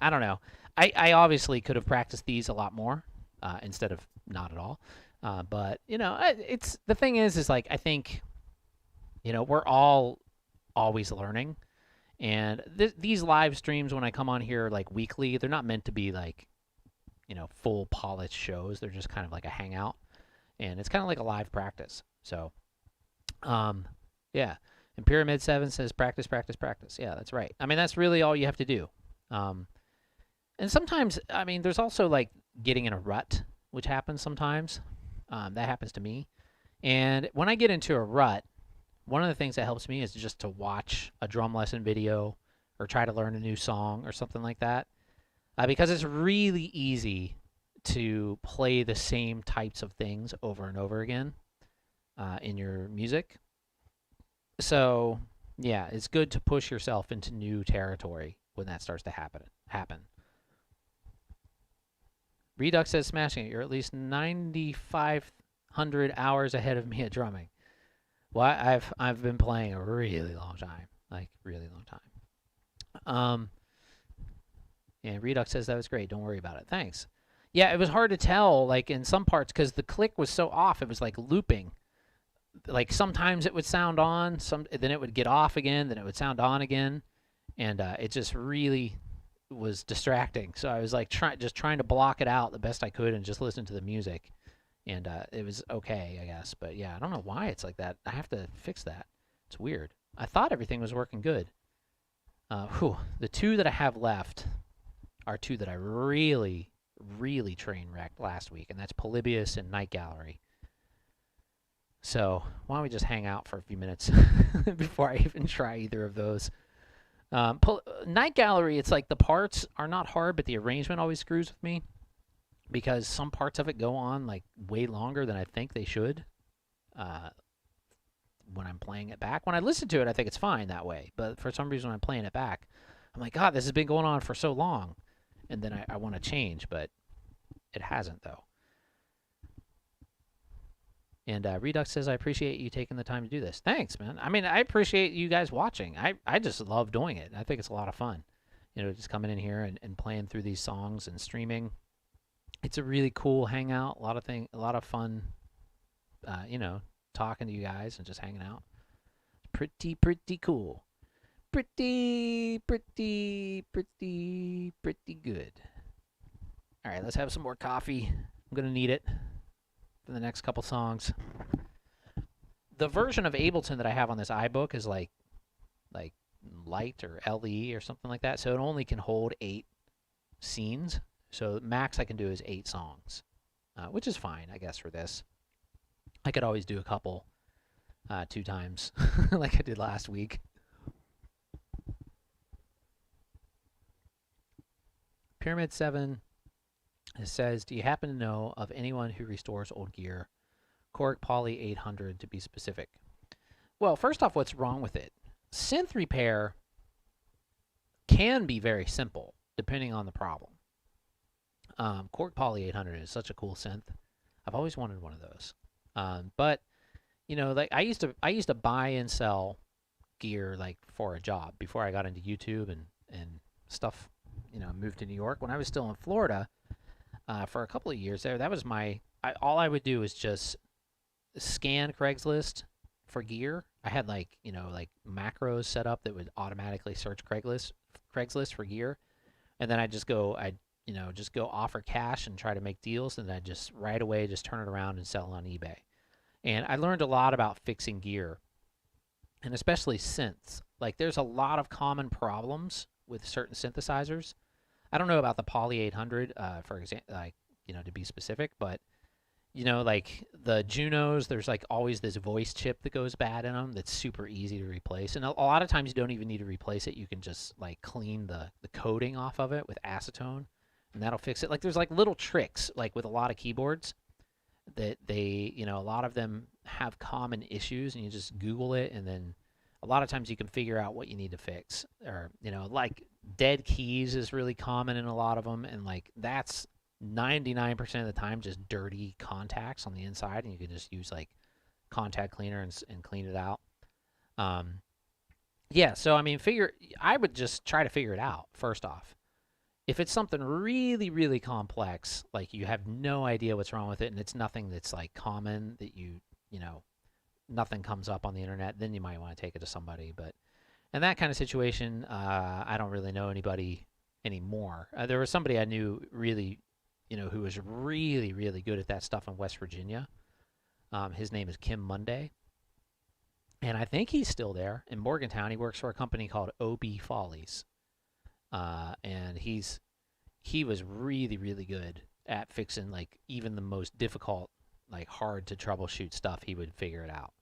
I don't know. I obviously could have practiced these a lot more instead of not at all. But it's the thing is like I think, we're all always learning, and these live streams when I come on here like weekly, they're not meant to be like, full polished shows. They're just kind of like a hangout, and it's kind of like a live practice. So, yeah. And Pyramid 7 says practice, practice, practice. Yeah, that's right. I mean, that's really all you have to do. And sometimes, I mean, there's also like getting in a rut, which happens sometimes. That happens to me. And when I get into a rut, one of the things that helps me is just to watch a drum lesson video or try to learn a new song or something like that. Because it's really easy to play the same types of things over and over again in your music. So, yeah, it's good to push yourself into new territory when that starts to happen. Redux says smashing it. You're at least 9,500 hours ahead of me at drumming. Well, I've been playing a really long time, like really long time. And Redux says that was great. Don't worry about it. Thanks. Yeah, it was hard to tell, like in some parts, because the click was so off. It was like looping. Like sometimes it would sound on, then it would get off again, then it would sound on again, and it just really was distracting. So I was like just trying to block it out the best I could and just listen to the music, and it was okay, I guess. But yeah, I don't know why it's like that. I have to fix that. It's weird. I thought everything was working good. The two that I have left are two that I really, really train wrecked last week, and that's Polybius and Night Gallery. So why don't we just hang out for a few minutes before I even try either of those. Night Gallery, it's like the parts are not hard, but the arrangement always screws with me because some parts of it go on like way longer than I think they should when I'm playing it back. When I listen to it, I think it's fine that way. But for some reason, when I'm playing it back, I'm like, God, this has been going on for so long. And then I want to change, but it hasn't, though. And Redux says, I appreciate you taking the time to do this. Thanks, man. I mean, I appreciate you guys watching. I just love doing it. I think it's a lot of fun. Just coming in here and playing through these songs and streaming. It's a really cool hangout. A lot of fun, talking to you guys and just hanging out. Pretty cool. Pretty good. All right, let's have some more coffee. I'm going to need it for the next couple songs. The version of Ableton that I have on this iBook is like light or LE or something like that, so it only can hold 8 scenes. So max I can do is 8 songs, which is fine, I guess, for this. I could always do a couple 2 times like I did last week. Pyramid 7 says, do you happen to know of anyone who restores old gear? Korg Poly 800 to be specific. Well, first off, what's wrong with it? Synth repair can be very simple depending on the problem. Korg Poly 800 is such a cool synth. I've always wanted one of those. But like I used to buy and sell gear like for a job before I got into YouTube and stuff. Moved to New York when I was still in Florida for a couple of years there. That was all I would do is just scan Craigslist for gear. I had like macros set up that would automatically search Craigslist for gear, and then I'd just go offer cash and try to make deals, and I'd just right away just turn it around and sell it on eBay. And I learned a lot about fixing gear, and especially synths. Like there's a lot of common problems with certain synthesizers. I don't know about the Poly 800, for example, like to be specific. But like the Junos, there's like always this voice chip that goes bad in them that's super easy to replace. And a lot of times you don't even need to replace it. You can just like clean the coating off of it with acetone, and that'll fix it. Like there's like little tricks like with a lot of keyboards that they, a lot of them have common issues, and you just Google it, and then a lot of times you can figure out what you need to fix. Or, like dead keys is really common in a lot of them, and like that's 99% of the time just dirty contacts on the inside, and you can just use like contact cleaner and clean it out. Yeah, so I mean, I would just try to figure it out first off. If it's something really, really complex, like you have no idea what's wrong with it, and it's nothing that's like common that nothing comes up on the internet, then you might want to take it to somebody. But in that kind of situation, I don't really know anybody anymore. There was somebody I knew really, who was really, really good at that stuff in West Virginia. His name is Kim Monday. And I think he's still there in Morgantown. He works for a company called OB Follies. And he was really, really good at fixing like even the most difficult, like hard to troubleshoot stuff. He would figure it out,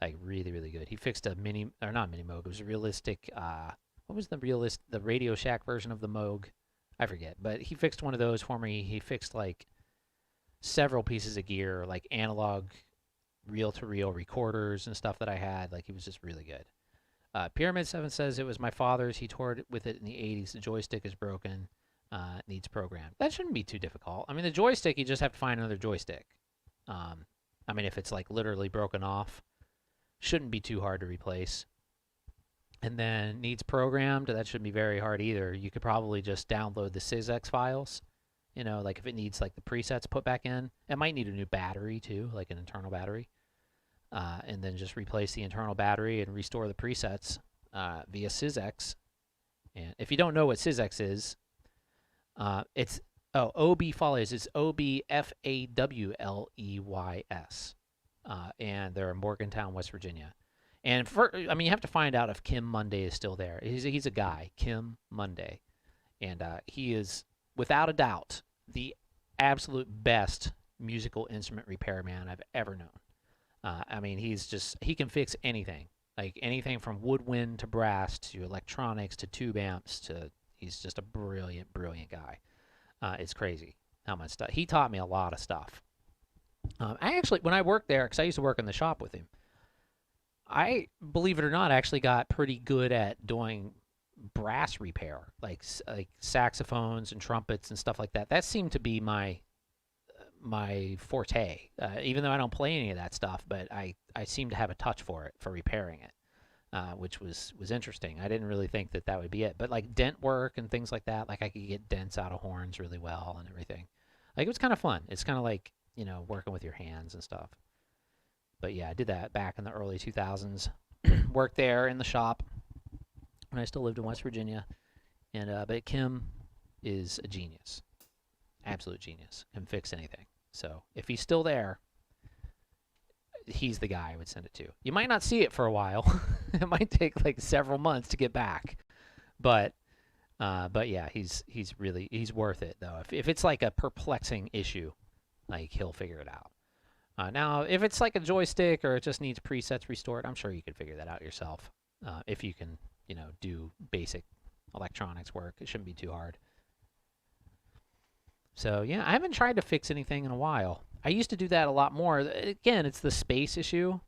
like really, really good. He fixed a not mini Moog. It was a realistic. What was the Radio Shack version of the Moog? I forget, but he fixed one of those for me. He fixed like several pieces of gear, like analog, reel-to-reel recorders and stuff that I had. Like he was just really good. Pyramid 7 says it was my father's. He toured with it in the 80s. The joystick is broken. Needs programmed. That shouldn't be too difficult. I mean, the joystick, you just have to find another joystick. I mean, if it's like literally broken off, shouldn't be too hard to replace. And then needs programmed. That shouldn't be very hard either. You could probably just download the SysX files. Like if it needs like the presets put back in. It might need a new battery too, like an internal battery. And then just replace the internal battery and restore the presets via SysX. And if you don't know what SysX is, it's OB Follies. It's OBFAWLEYS, and they're in Morgantown, West Virginia. And you have to find out if Kim Monday is still there. He's a guy, Kim Monday, and he is without a doubt the absolute best musical instrument repairman I've ever known. I mean, he can fix anything, like anything from woodwind to brass to electronics to tube amps he's just a brilliant, brilliant guy. It's crazy how much stuff. He taught me a lot of stuff. I actually, when I worked there, because I used to work in the shop with him, I, believe it or not, actually got pretty good at doing brass repair, like saxophones and trumpets and stuff like that. That seemed to be my forte, even though I don't play any of that stuff, but I seem to have a touch for it, for repairing it, which was interesting. I didn't really think that would be it, but like dent work and things like that, like I could get dents out of horns really well and everything. Like it was kind of fun. It's kind of like, working with your hands and stuff. But yeah, I did that back in the early 2000s. Worked there in the shop when I still lived in West Virginia. And but Kim is a genius. Absolute genius. Can fix anything. So if he's still there, he's the guy I would send it to. You might not see it for a while. It might take like several months to get back. But yeah, he's worth it though. If it's like a perplexing issue, like he'll figure it out. Now, if it's like a joystick or it just needs presets restored, I'm sure you could figure that out yourself. If you can, do basic electronics work, it shouldn't be too hard. So yeah, I haven't tried to fix anything in a while. I used to do that a lot more. Again, it's the space issue.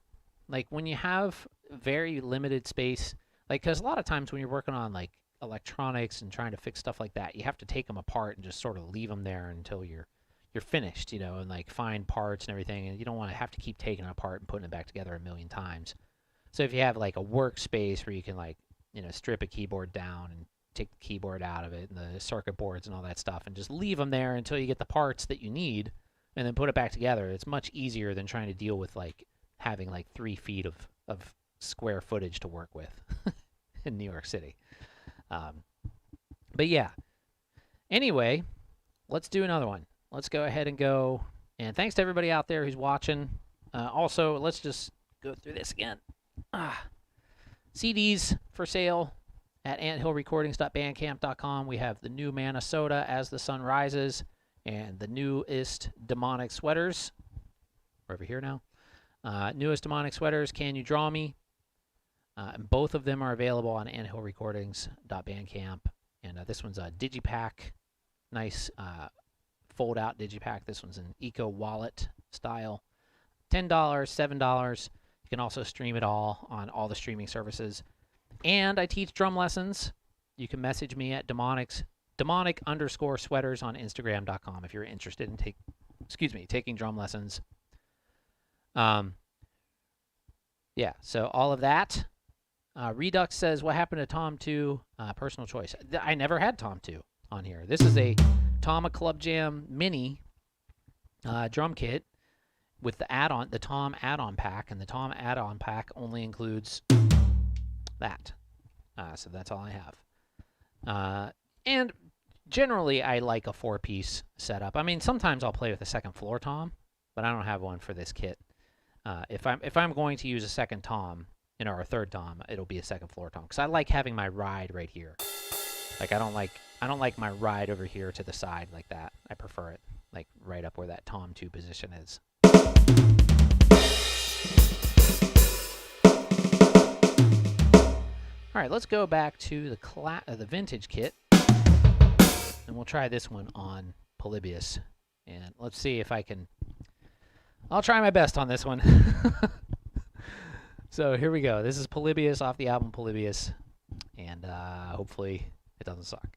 Like when you have very limited space, like because a lot of times when you're working on like electronics and trying to fix stuff like that, you have to take them apart and just sort of leave them there until you're finished, and like find parts and everything, and you don't want to have to keep taking it apart and putting it back together a million times. So if you have like a workspace where you can like, strip a keyboard down and take the keyboard out of it and the circuit boards and all that stuff and just leave them there until you get the parts that you need and then put it back together, it's much easier than trying to deal with like having like 3 feet of square footage to work with in New York City. But yeah, anyway, let's do another one. Let's go ahead and go. And thanks to everybody out there who's watching. Also, let's just go through this again. CDs for sale at anthillrecordings.bandcamp.com. We have the new Manasota, As the Sun Rises, and the newest demonic sweaters. We're over here now. Newest demonic sweaters, Can You Draw Me? And both of them are available on anthillrecordings.bandcamp. And this one's a digipack, nice fold-out digipack. This one's an eco wallet style. $10, $7. You can also stream it all on all the streaming services. And I teach drum lessons. You can message me at demonic_sweaters on Instagram.com if you're interested in taking drum lessons. Yeah, so all of that. Redux says, what happened to Tom 2? Personal choice. I never had Tom 2 on here. This is a Tama Club Jam Mini drum kit with the add-on, the Tom add-on pack, and the Tom add-on pack only includes that. So that's all I have. And generally, I like a 4-piece setup. I mean, sometimes I'll play with a second floor tom, but I don't have one for this kit. If I'm going to use a second tom, or a third tom, it'll be a second floor tom, because I like having my ride right here. Like I don't like my ride over here to the side like that. I prefer it like right up where that tom 2 position is. All right, let's go back to the vintage kit, and we'll try this one on Polybius, and let's see if I can. I'll try my best on this one. So here we go. This is Polybius off the album Polybius, and hopefully it doesn't suck.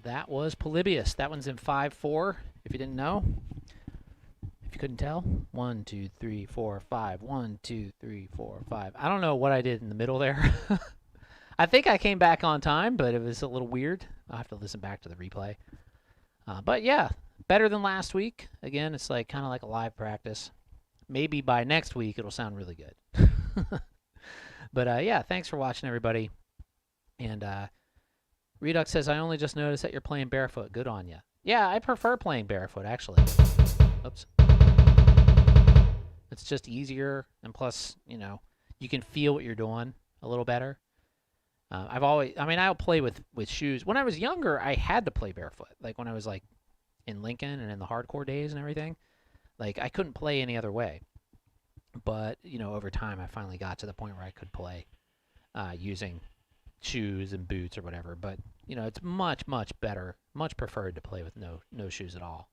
that was Polybius. That one's in 5/4, if you didn't know. If you couldn't tell. 1, 2, 3, 4, 5. 1, 2, 3, 4, 5. I don't know what I did in the middle there. I think I came back on time, but it was a little weird. I'll have to listen back to the replay. But yeah, better than last week. Again, it's like kind of like a live practice. Maybe by next week it'll sound really good. But yeah, thanks for watching, everybody. And Redux says, I only just noticed that you're playing barefoot. Good on ya. Yeah, I prefer playing barefoot, actually. Oops. It's just easier, and plus, you know, you can feel what you're doing a little better. I'll play with shoes. When I was younger, I had to play barefoot. Like when I was like in Lincoln and in the hardcore days and everything, like I couldn't play any other way. But, you know, over time, I finally got to the point where I could play using shoes and boots or whatever. But, you know, it's much, much better, much preferred to play with no shoes at all,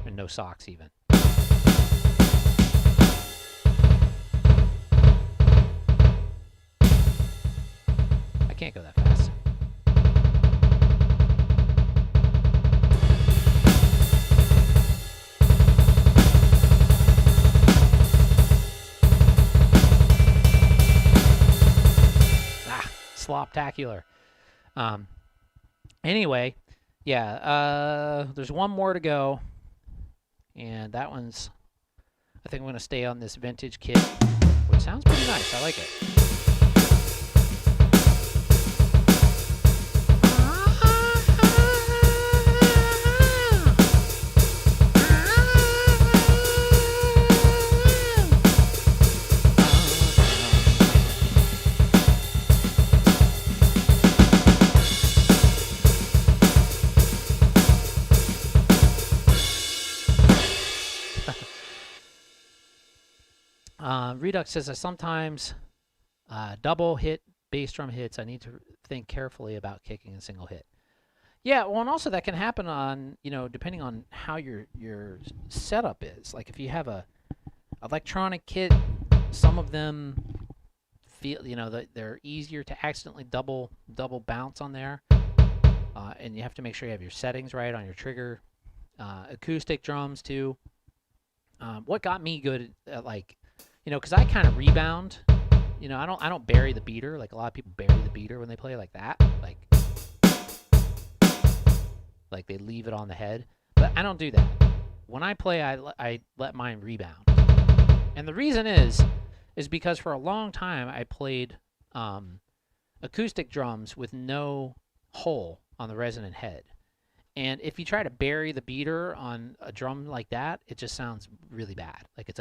and no socks even. I can't go that fast. Sloptacular. Anyway, yeah, there's one more to go, and that one's, I think I'm going to stay on this vintage kit, which sounds pretty nice. I like it. Redux says, I sometimes double hit bass drum hits. I need to think carefully about kicking a single hit. Yeah, well, and also that can happen on, you know, depending on how your setup is. Like if you have a electronic kit, some of them feel, you know, they're easier to accidentally double bounce on there. And you have to make sure you have your settings right on your trigger. Acoustic drums too. What got me good at, like, you know, because I kind of rebound. You know, I don't bury the beater like a lot of people bury the beater when they play like that. Like they leave it on the head. But I don't do that. When I play, I let mine rebound. And the reason is because for a long time I played acoustic drums with no hole on the resonant head. And if you try to bury the beater on a drum like that, it just sounds really bad. Like it's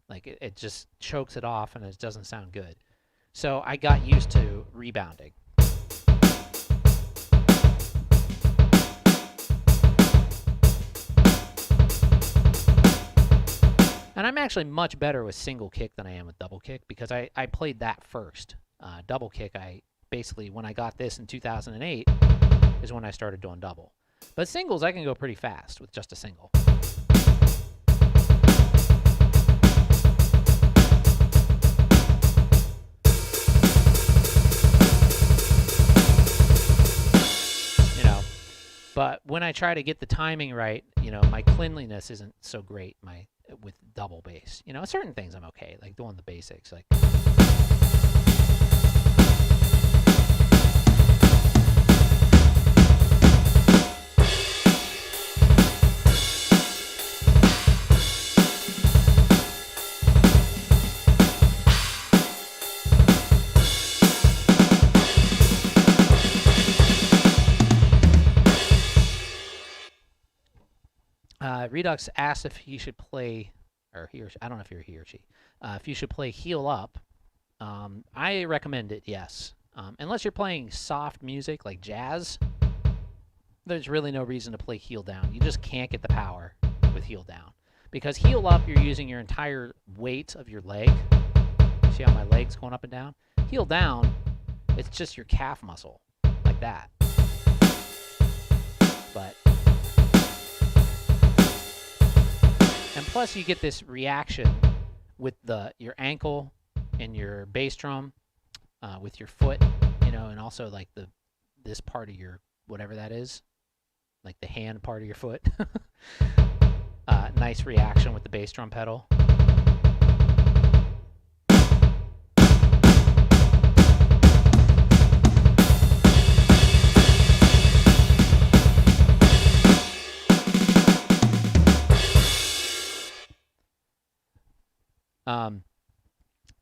like it just chokes it off and it doesn't sound good. So I got used to rebounding. And I'm actually much better with single kick than I am with double kick because I played that first. Double kick, basically, when I got this in 2008 is when I started doing double. But singles, I can go pretty fast with just a single. You know, but when I try to get the timing right, you know, my cleanliness isn't so great with double bass. You know, certain things I'm okay, like doing the basics, like. Redux asked if he should play, or he or she, I don't know if you're he or she, if you should play Heal Up. I recommend it, yes. Unless you're playing soft music like jazz, there's really no reason to play Heal Down. You just can't get the power with Heal Down. Because Heal Up, you're using your entire weight of your leg. See how my leg's going up and down? Heal Down, it's just your calf muscle, like that. But... and plus you get this reaction with your ankle and your bass drum, with your foot, you know, and also like this part of your, whatever that is, like the hand part of your foot. Nice reaction with the bass drum pedal.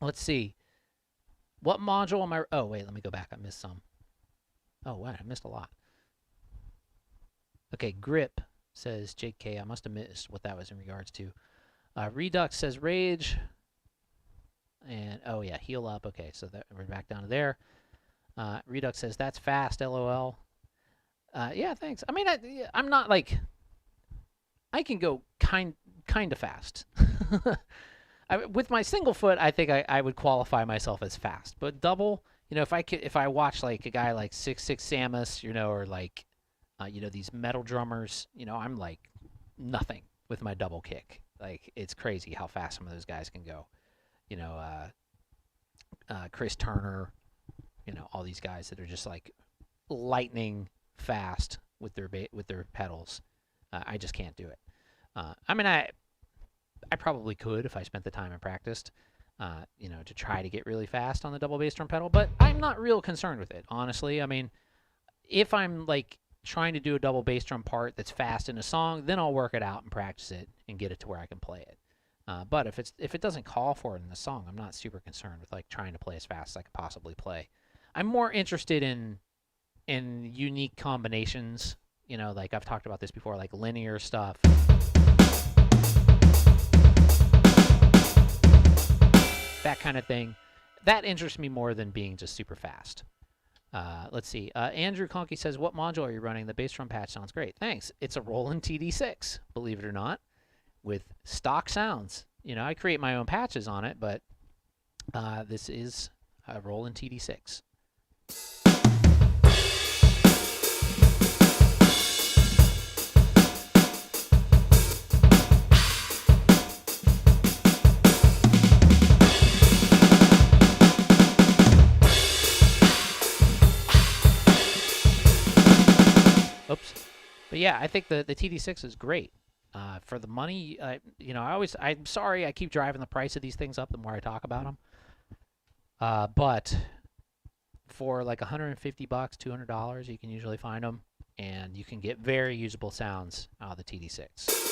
Let's see. What module am I... Oh, wait, let me go back. I missed some. Oh, wow, I missed a lot. Okay, grip, says JK. I must have missed what that was in regards to. Redux says rage. And, oh, yeah, heal up. Okay, so that, we're back down to there. Redux says, that's fast, LOL. Yeah, thanks. I mean, I'm not like... I can go kind of fast. With my single foot, I think I would qualify myself as fast. But double, you know, if I watch like a guy like 6'6" Samus, you know, or like, you know, these metal drummers, you know, I'm like nothing with my double kick. Like, it's crazy how fast some of those guys can go. You know, Chris Turner, you know, all these guys that are just like lightning fast with their pedals. I just can't do it. I mean, I probably could if I spent the time and practiced, you know, to try to get really fast on the double bass drum pedal, but I'm not real concerned with it, honestly. I mean, if I'm like trying to do a double bass drum part that's fast in a song, then I'll work it out and practice it and get it to where I can play it. But if it doesn't call for it in the song, I'm not super concerned with like trying to play as fast as I could possibly play. I'm more interested in unique combinations, you know, like I've talked about this before, like linear stuff. That kind of thing. That interests me more than being just super fast. Let's see. Andrew Conkey says, what module are you running? The bass drum patch sounds great. Thanks. It's a Roland TD6, believe it or not, with stock sounds. You know, I create my own patches on it, but this is a Roland TD6. Oops. But yeah, I think the TD6 is great. For the money, you know, I'm sorry I keep driving the price of these things up the more I talk about them. But for like $150, $200, you can usually find them, and you can get very usable sounds out of the TD6.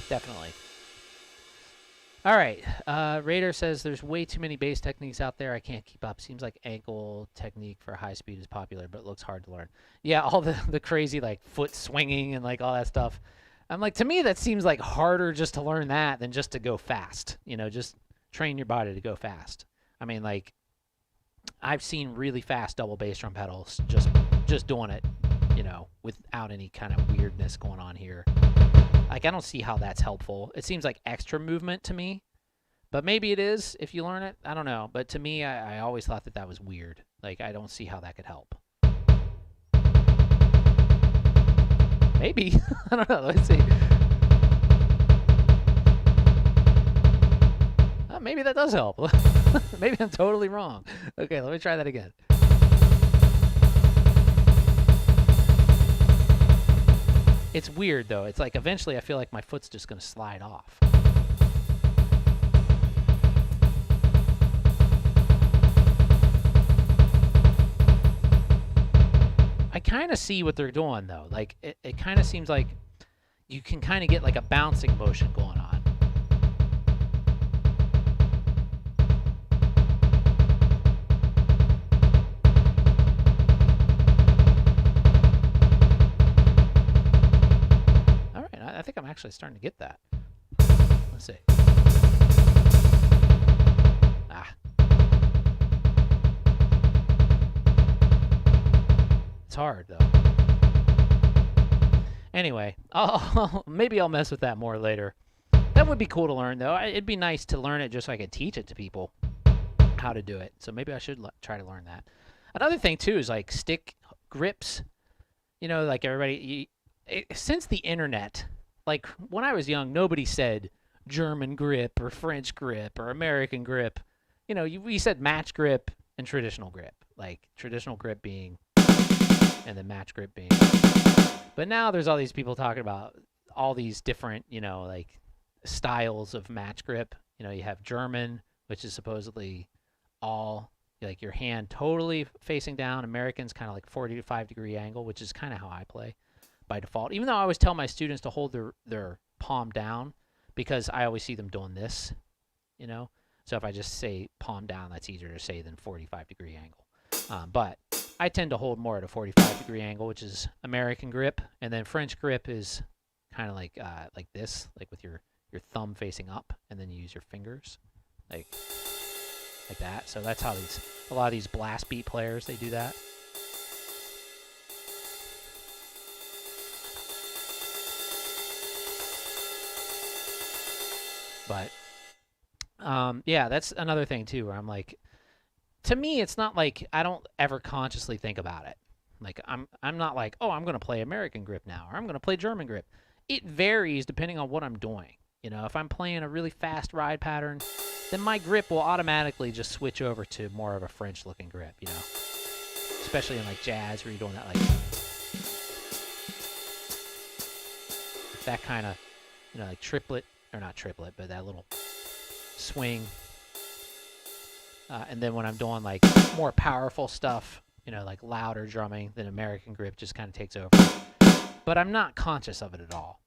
Definitely. All right. Raider says there's way too many bass techniques out there. I can't keep up. Seems like ankle technique for high speed is popular, but it looks hard to learn. Yeah, all the crazy like foot swinging and like all that stuff. I'm like, to me, that seems like harder just to learn that than just to go fast. You know, just train your body to go fast. I mean, like, I've seen really fast double bass drum pedals just doing it, you know, without any kind of weirdness going on here. Like, I don't see how that's helpful. It seems like extra movement to me, but maybe it is if you learn it. I don't know. But to me, I always thought that was weird. Like, I don't see how that could help. Maybe. I don't know. Let's see. Maybe that does help. Maybe I'm totally wrong. Okay, let me try that again. It's weird, though. It's like eventually I feel like my foot's just going to slide off. I kind of see what they're doing, though. Like, it kind of seems like you can kind of get like a bouncing motion going on. I think I'm actually starting to get that. Let's see. It's hard, though. Anyway, maybe I'll mess with that more later. That would be cool to learn, though. It'd be nice to learn it just so I could teach it to people how to do it. So maybe I should try to learn that. Another thing, too, is like stick grips. You know, like everybody... since the internet... like when I was young, nobody said German grip or French grip or American grip. You know, we said match grip and traditional grip, like traditional grip being, and then match grip being. But now there's all these people talking about all these different, you know, like styles of match grip. You know, you have German, which is supposedly all like your hand totally facing down. American's kind of like 45-degree angle, which is kind of how I play by default. Even though I always tell my students to hold their palm down, because I always see them doing this, you know. So if I just say palm down, that's easier to say than 45-degree angle. But I tend to hold more at a 45-degree angle, which is American grip, and then French grip is kind of like this, like with your thumb facing up, and then you use your fingers, like that. So that's how a lot of these blast beat players, they do that. But yeah, that's another thing too, where I'm like, to me, it's not like I don't ever consciously think about it. Like I'm not like, oh, I'm going to play American grip now, or I'm going to play German grip. It varies depending on what I'm doing. You know, if I'm playing a really fast ride pattern, then my grip will automatically just switch over to more of a French-looking grip, you know. Especially in like jazz, where you're doing that that kind of, you know, like triplet, or not triplet, but that little swing. And then when I'm doing like more powerful stuff, you know, like louder drumming, then American grip just kind of takes over. But I'm not conscious of it at all.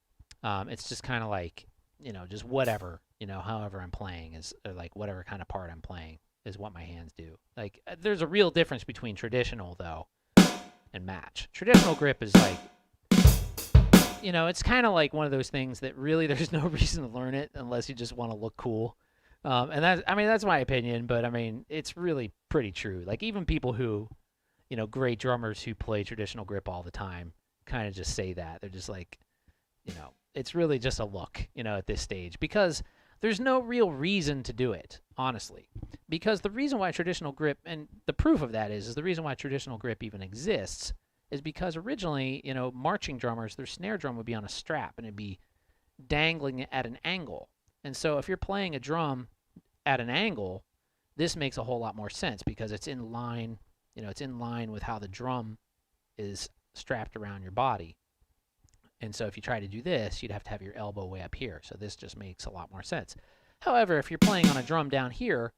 It's just kind of like, you know, just whatever, you know, however I'm playing is, or like whatever kind of part I'm playing is what my hands do. Like there's a real difference between traditional though and match. Traditional grip is like, you know, it's kind of like one of those things that really there's no reason to learn it unless you just want to look cool. And that's, I mean, that's my opinion, but I mean, it's really pretty true. Like even people who, you know, great drummers who play traditional grip all the time kind of just say that. They're just like, you know, it's really just a look, you know, at this stage, because there's no real reason to do it, honestly. Because the reason why traditional grip, and the proof of that is the reason why traditional grip even exists is because originally, you know, marching drummers, their snare drum would be on a strap and it'd be dangling at an angle. And so if you're playing a drum at an angle, this makes a whole lot more sense because it's in line, you know, it's in line with how the drum is strapped around your body. And so if you try to do this, you'd have to have your elbow way up here. So this just makes a lot more sense. However, if you're playing on a drum down here,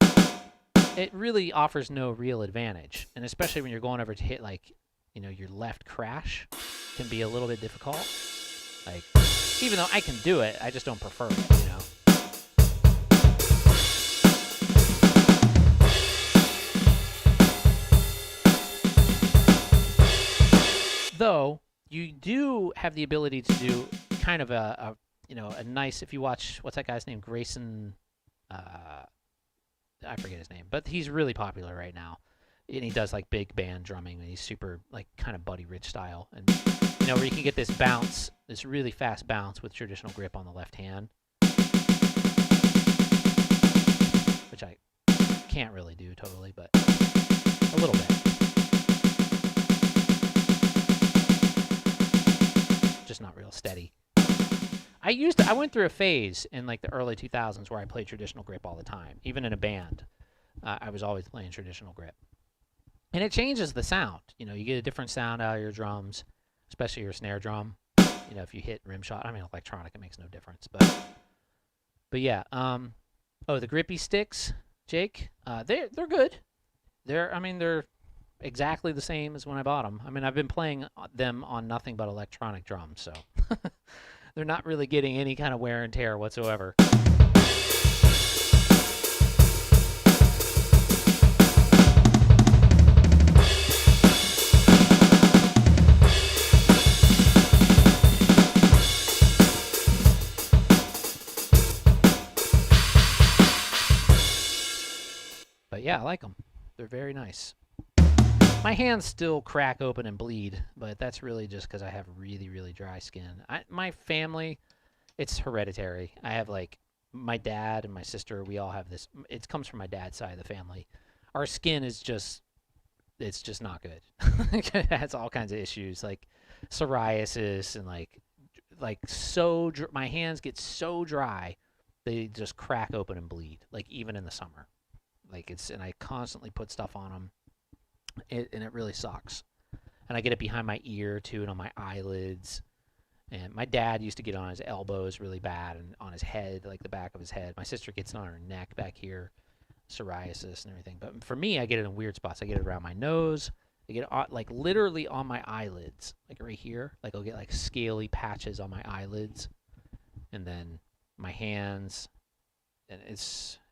it really offers no real advantage. And especially when you're going over to hit like, you know, your left crash can be a little bit difficult. Like, even though I can do it, I just don't prefer it, you know. Though you do have the ability to do kind of a you know, a nice, if you watch, what's that guy's name? Grayson, I forget his name, but he's really popular right now. And he does like big band drumming, and he's super like kind of Buddy Rich style. And you know, where you can get this bounce, this really fast bounce with traditional grip on the left hand, which I can't really do totally, but a little bit. Just not real steady. I went through a phase in like the early 2000s where I played traditional grip all the time. Even in a band, I was always playing traditional grip. And it changes the sound. You know, you get a different sound out of your drums, especially your snare drum. You know, if you hit rim shot, I mean, electronic, it makes no difference. But yeah. Oh, the grippy sticks, Jake. They're good. They're exactly the same as when I bought them. I mean, I've been playing them on nothing but electronic drums, so they're not really getting any kind of wear and tear whatsoever. But yeah, I like them. They're very nice. My hands still crack open and bleed, but that's really just because I have really, really dry skin. My family, it's hereditary. I have like my dad and my sister, we all have this. It comes from my dad's side of the family. Our skin is just, it's just not good. It has all kinds of issues like psoriasis and like like my hands get so dry, they just crack open and bleed. Like even in the summer, and I constantly put stuff on them, and it really sucks. And I get it behind my ear too, and on my eyelids. And my dad used to get on his elbows really bad, and on his head, like the back of his head. My sister gets it on her neck back here, psoriasis and everything. But for me, I get it in weird spots. I get it around my nose. I get it like literally on my eyelids, like right here. Like I'll get like scaly patches on my eyelids, and then my hands, and it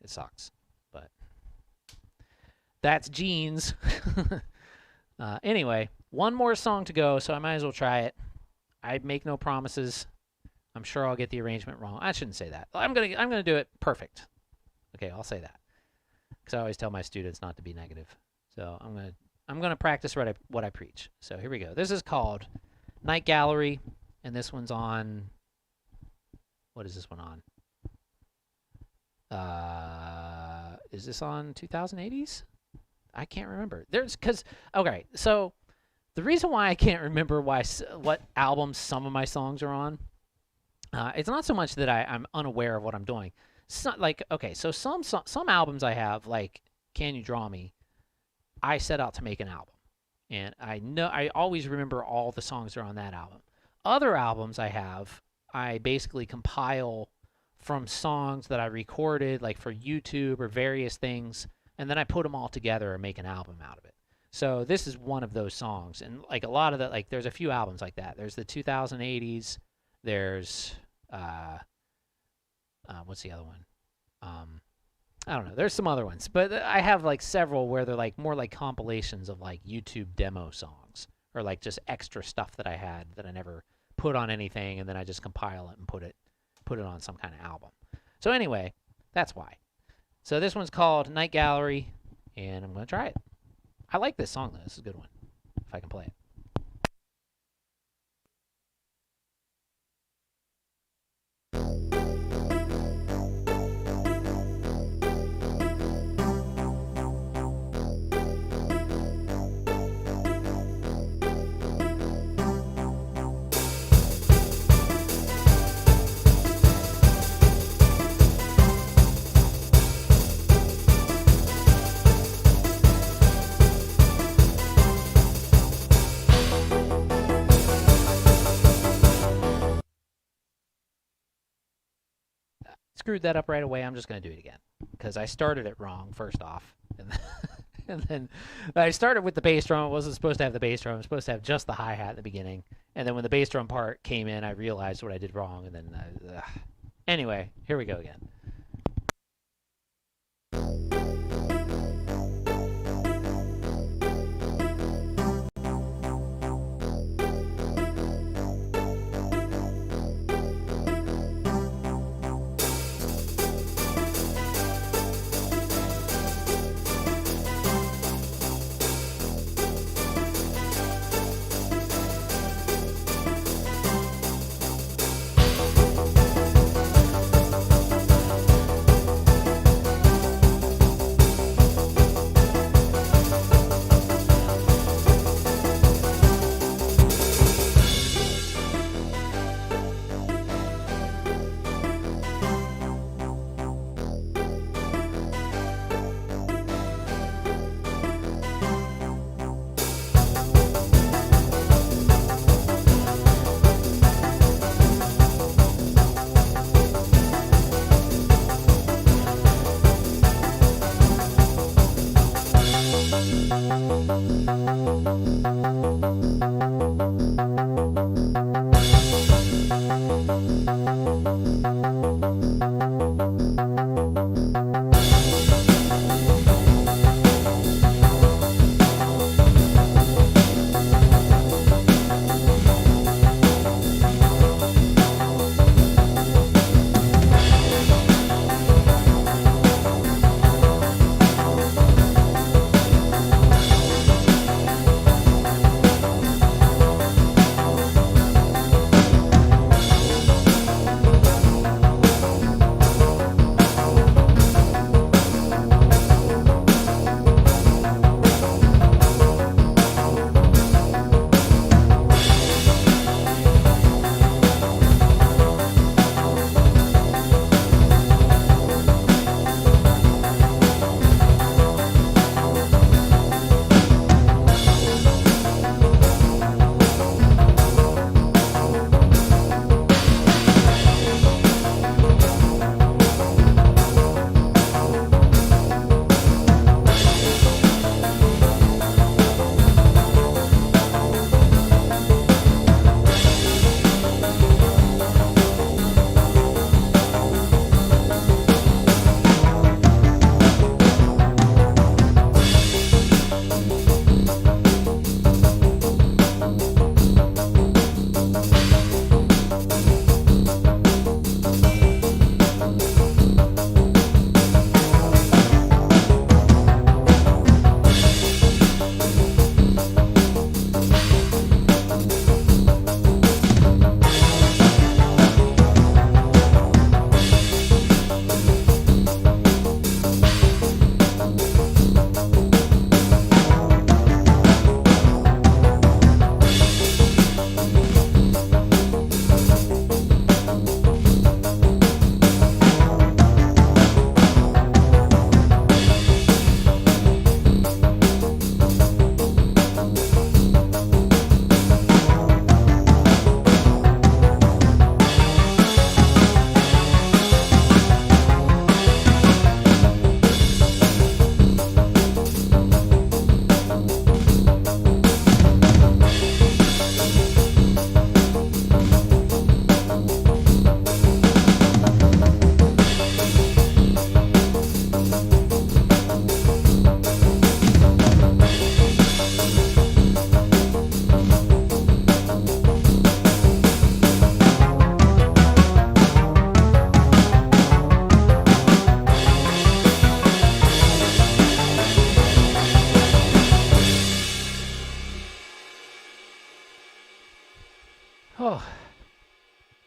sucks. But that's genes. Anyway, one more song to go, so I might as well try it. I make no promises. I'm sure I'll get the arrangement wrong. I shouldn't say that. I'm gonna do it perfect. Okay, I'll say that, because I always tell my students not to be negative. So I'm gonna practice what I preach. So here we go. This is called Night Gallery, and this one's on. What is this one on? Is this on 2080s? I can't remember. Okay, so the reason why I can't remember what albums some of my songs are on, it's not so much that I'm unaware of what I'm doing. It's not like, okay, so some albums I have, like Can You Draw Me, I set out to make an album. And I always remember all the songs that are on that album. Other albums I have, I basically compile from songs that I recorded, like for YouTube or various things, and then I put them all together and make an album out of it. So this is one of those songs, and like a lot of that, like there's a few albums like that. There's the 2080s. There's what's the other one? I don't know. There's some other ones, but I have like several where they're like more like compilations of like YouTube demo songs, or like just extra stuff that I had that I never put on anything, and then I just compile it and put it on some kind of album. So anyway, that's why. So this one's called Night Gallery, and I'm going to try it. I like this song, though. This is a good one, if I can play it. Screwed that up right away. I'm just going to do it again because I started it wrong first off, and then I started with the bass drum. I wasn't supposed to have the bass drum. I was supposed to have just the hi-hat at the beginning, and then when the bass drum part came in, I realized what I did wrong, and then anyway, here we go again.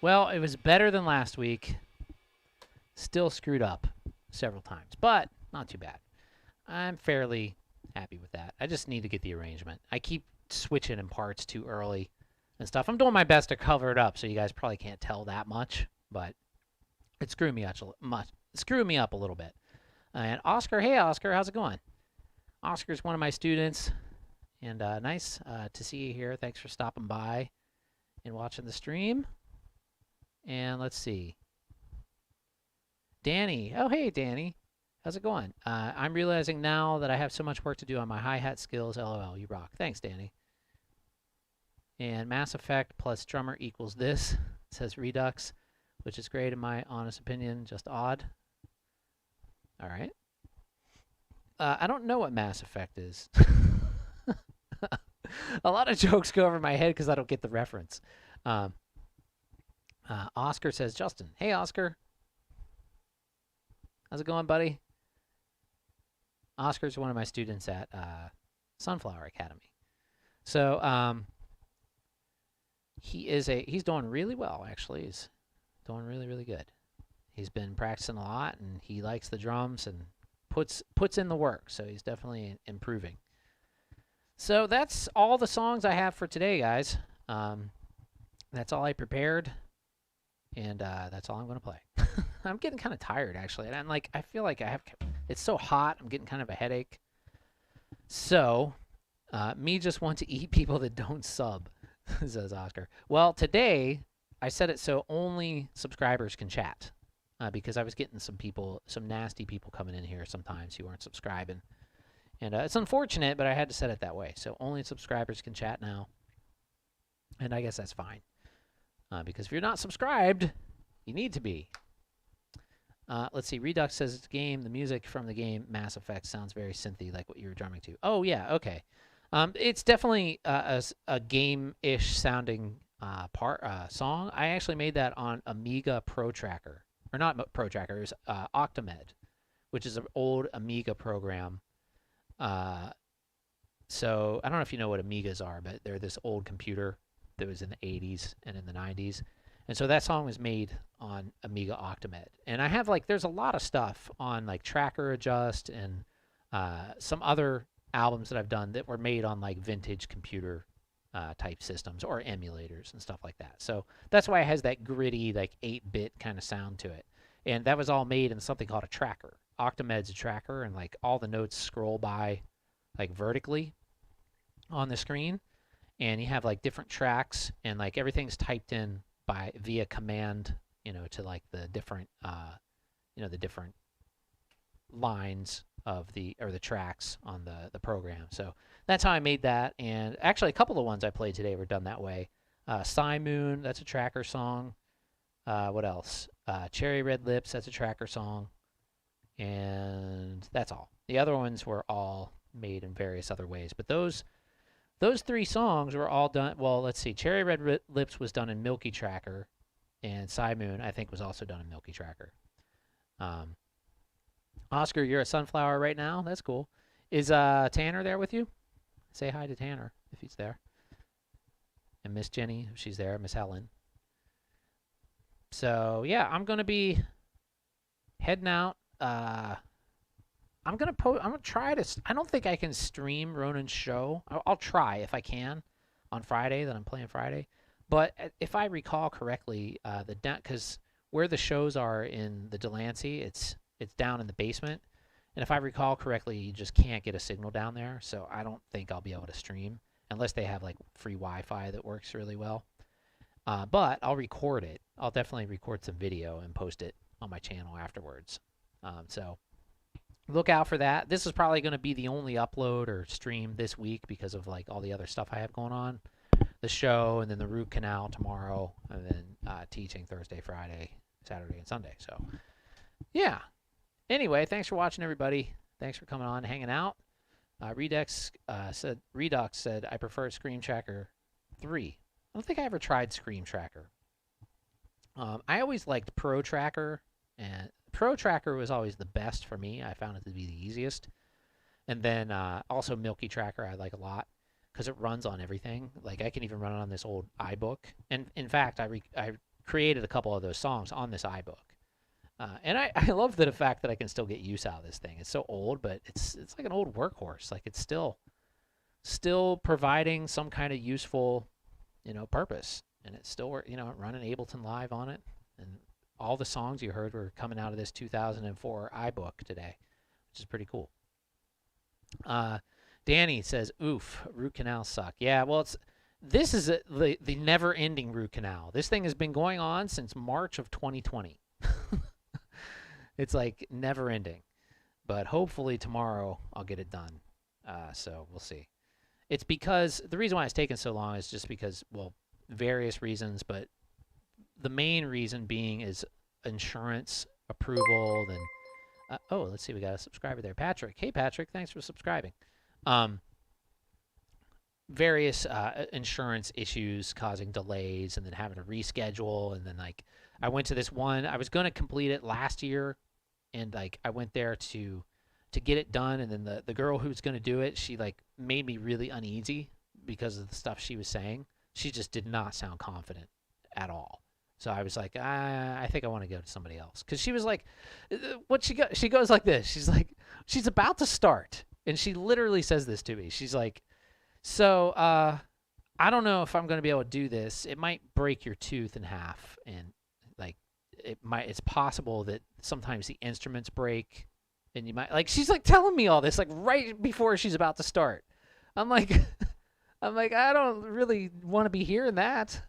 Well, it was better than last week. Still screwed up several times, but not too bad. I'm fairly happy with that. I just need to get the arrangement. I keep switching in parts too early and stuff. I'm doing my best to cover it up, so you guys probably can't tell that much, but it screwed me up a little bit. And Oscar, hey Oscar, how's it going? Oscar's one of my students, and nice to see you here. Thanks for stopping by and watching the stream. And let's see. Danny. Oh, hey, Danny. How's it going? I'm realizing now that I have so much work to do on my hi-hat skills. LOL, you rock. Thanks, Danny. And Mass Effect plus drummer equals this, says Redux, which is great in my honest opinion, just odd. All right. I don't know what Mass Effect is. A lot of jokes go over my head because I don't get the reference. Oscar says, Justin. Hey, Oscar. How's it going, buddy? Oscar's one of my students at Sunflower Academy. So he's doing really well, actually. He's doing really, really good. He's been practicing a lot, and he likes the drums and puts in the work, so he's definitely improving. So that's all the songs I have for today, guys. That's all I prepared, and that's all I'm going to play. I'm getting kind of tired, actually, and I feel like it's so hot, I'm getting kind of a headache. So, me just want to eat people that don't sub, says Oscar. Well, today, I set it so only subscribers can chat, because I was getting some nasty people coming in here sometimes who aren't subscribing. And it's unfortunate, but I had to set it that way. So only subscribers can chat now. And I guess that's fine. Because if you're not subscribed, you need to be. Let's see. Redux says it's a game. The music from the game Mass Effect sounds very synthy, like what you were drumming to. Oh, yeah. Okay. It's definitely a game-ish sounding song. I actually made that on Amiga Pro Tracker. Or not Pro Tracker. It was Octamed, which is an old Amiga program. So I don't know if you know what Amigas are, but they're this old computer that was in the 80s and in the 90s. And so that song was made on Amiga Octamed. And I have there's a lot of stuff on Tracker Adjust and some other albums that I've done that were made on vintage computer type systems or emulators and stuff like that. So that's why it has that gritty 8-bit kind of sound to it. And that was all made in something called a tracker. Octamed's a tracker, and all the notes scroll by vertically on the screen, and you have different tracks, and everything's typed in via command, to the different the different lines of the tracks on the program. So that's how I made that. And actually a couple of the ones I played today were done that way. Psy Moon, that's a tracker song. What else? Cherry Red Lips, that's a tracker song. And that's all. The other ones were all made in various other ways. But those 3 songs were all done. Well, let's see. Cherry Red Lips was done in Milky Tracker. And Psy Moon, I think, was also done in Milky Tracker. Oscar, you're a Sunflower right now? That's cool. Is Tanner there with you? Say hi to Tanner if he's there. And Miss Jenny, if she's there. Miss Helen. So, yeah, I'm going to be heading out. I'm gonna try to. I don't think I can stream Ronan's show. I'll try if I can on Friday. That I'm playing Friday. But if I recall correctly, because where the shows are in the Delancey, it's down in the basement. And if I recall correctly, you just can't get a signal down there. So I don't think I'll be able to stream unless they have free Wi-Fi that works really well. But I'll record it. I'll definitely record some video and post it on my channel afterwards. So look out for that. This is probably going to be the only upload or stream this week because of all the other stuff I have going on. The show, and then the root canal tomorrow, and then teaching Thursday, Friday, Saturday, and Sunday. So, yeah. Anyway, thanks for watching, everybody. Thanks for coming on and hanging out. Redux said, I prefer Scream Tracker 3. I don't think I ever tried Scream Tracker. I always liked Pro Tracker, and Pro Tracker was always the best for me. I found it to be the easiest. And then also Milky Tracker I like a lot because it runs on everything. I can even run it on this old iBook. And in fact, I created a couple of those songs on this iBook. And I love the fact that I can still get use out of this thing. It's so old, but it's like an old workhorse. Like, it's still providing some kind of useful, purpose. And it's still, running Ableton Live on it. And all the songs you heard were coming out of this 2004 iBook today, which is pretty cool. Danny says, oof, root canals suck. Yeah, well, this is the never-ending root canal. This thing has been going on since March of 2020. It's like never-ending. But hopefully tomorrow I'll get it done. So we'll see. It's because the reason why it's taken so long is just because, well, various reasons, but the main reason being is insurance approval. Then, oh, let's see, we got a subscriber there, Patrick. Hey, Patrick, thanks for subscribing. Various insurance issues causing delays, and then having to reschedule, and then like I went to this one. I was going to complete it last year, and like I went there to get it done, and then the girl who's going to do it, she like made me really uneasy because of the stuff she was saying. She just did not sound confident at all. So I was like, I think I want to go to somebody else, because she was like, she goes like this. She's like, she's about to start, and she literally says this to me. She's like, so I don't know if I'm going to be able to do this. It might break your tooth in half, and like it's possible that sometimes the instruments break, and you might, like, she's like telling me all this like right before she's about to start. I'm like I don't really want to be hearing that,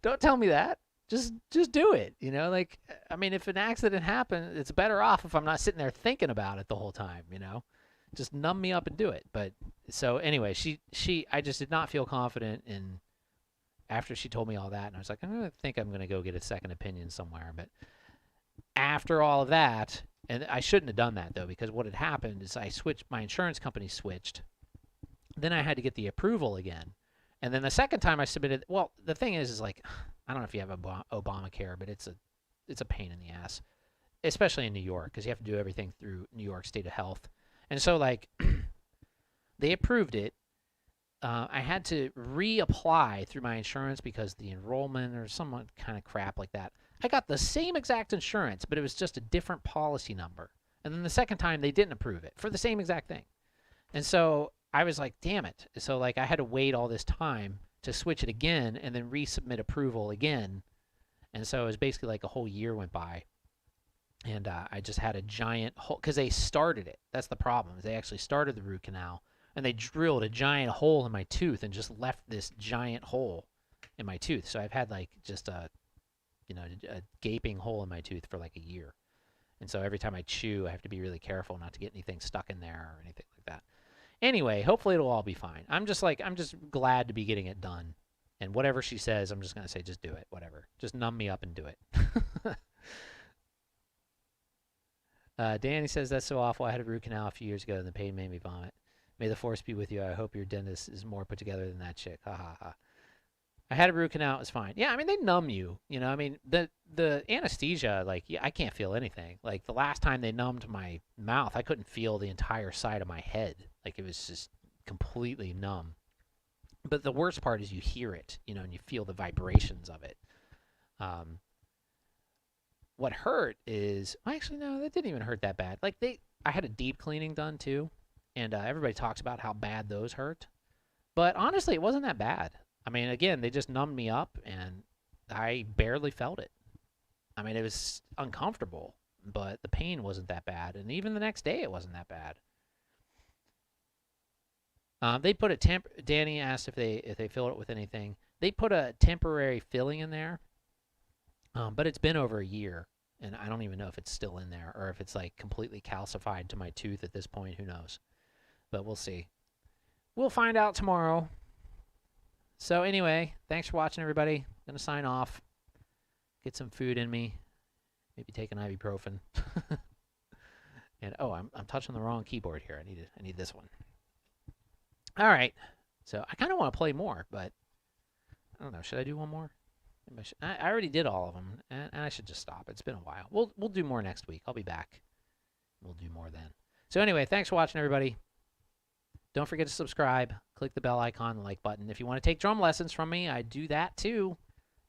Don't tell me that. Just do it, like, I mean, if an accident happened, it's better off if I'm not sitting there thinking about it the whole time, just numb me up and do it. But so anyway, I just did not feel confident in after she told me all that, and I was like, I think I'm going to go get a second opinion somewhere. But after all of that, and I shouldn't have done that though, because what had happened is my insurance company switched. Then I had to get the approval again. And then the second time I submitted, well, the thing is like, I don't know if you have Obamacare, but it's a pain in the ass, especially in New York, because you have to do everything through New York State of Health. And so like they approved it. I had to reapply through my insurance because the enrollment or some kind of crap like that. I got the same exact insurance, but it was just a different policy number. And then the second time they didn't approve it for the same exact thing. And so I was like, damn it. So like I had to wait all this time to switch it again and then resubmit approval again. And so it was basically like a whole year went by. And I just had a giant hole, because they started it. That's the problem. They actually started the root canal, and they drilled a giant hole in my tooth and just left this giant hole in my tooth. So I've had like just a gaping hole in my tooth for like a year. And so every time I chew, I have to be really careful not to get anything stuck in there or anything like that. Anyway, hopefully it'll all be fine. I'm just glad to be getting it done. And whatever she says, I'm just going to say, just do it, whatever. Just numb me up and do it. Danny says, that's so awful. I had a root canal a few years ago and the pain made me vomit. May the force be with you. I hope your dentist is more put together than that chick. Ha ha ha. I had a root canal. It was fine. Yeah, I mean, they numb you. I mean, the anesthesia, like, I can't feel anything. Like, the last time they numbed my mouth, I couldn't feel the entire side of my head. Like, it was just completely numb. But the worst part is you hear it, and you feel the vibrations of it. What hurt is, actually, no, that didn't even hurt that bad. Like, I had a deep cleaning done, too. And everybody talks about how bad those hurt. But honestly, it wasn't that bad. I mean, again, they just numbed me up, and I barely felt it. I mean, it was uncomfortable, but the pain wasn't that bad. And even the next day, it wasn't that bad. They put a Danny asked if they filled it with anything. They put a temporary filling in there, but it's been over a year, and I don't even know if it's still in there or if it's like completely calcified to my tooth at this point. Who knows? But we'll see. We'll find out tomorrow. So anyway, thanks for watching, everybody. Gonna sign off. Get some food in me. Maybe take an ibuprofen. And oh, I'm touching the wrong keyboard here. I need this one. All right. So I kind of want to play more, but I don't know. Should I do one more? Maybe I already did all of them, and I should just stop. It's been a while. We'll do more next week. I'll be back. We'll do more then. So anyway, thanks for watching, everybody. Don't forget to subscribe. Click the bell icon, the like button. If you want to take drum lessons from me, I do that too.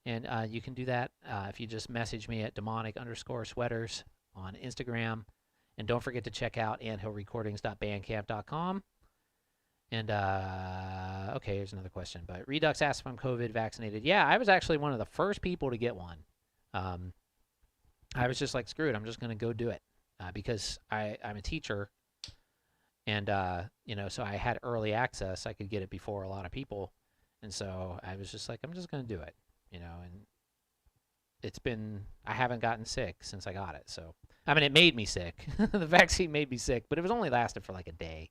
And you can do that if you just message me at demonic_sweaters on Instagram. And don't forget to check out anthillrecordings.bandcamp.com. And, okay, here's another question. But Redux asked if I'm COVID vaccinated. Yeah, I was actually one of the first people to get one. I was just like, screw it, I'm just going to go do it. Because I'm a teacher. And, you know, so I had early access. I could get it before a lot of people. And so I was just like, I'm just going to do it. You know, and it's been, I haven't gotten sick since I got it. So, I mean, it made me sick. The vaccine made me sick, but it was only lasted for like a day.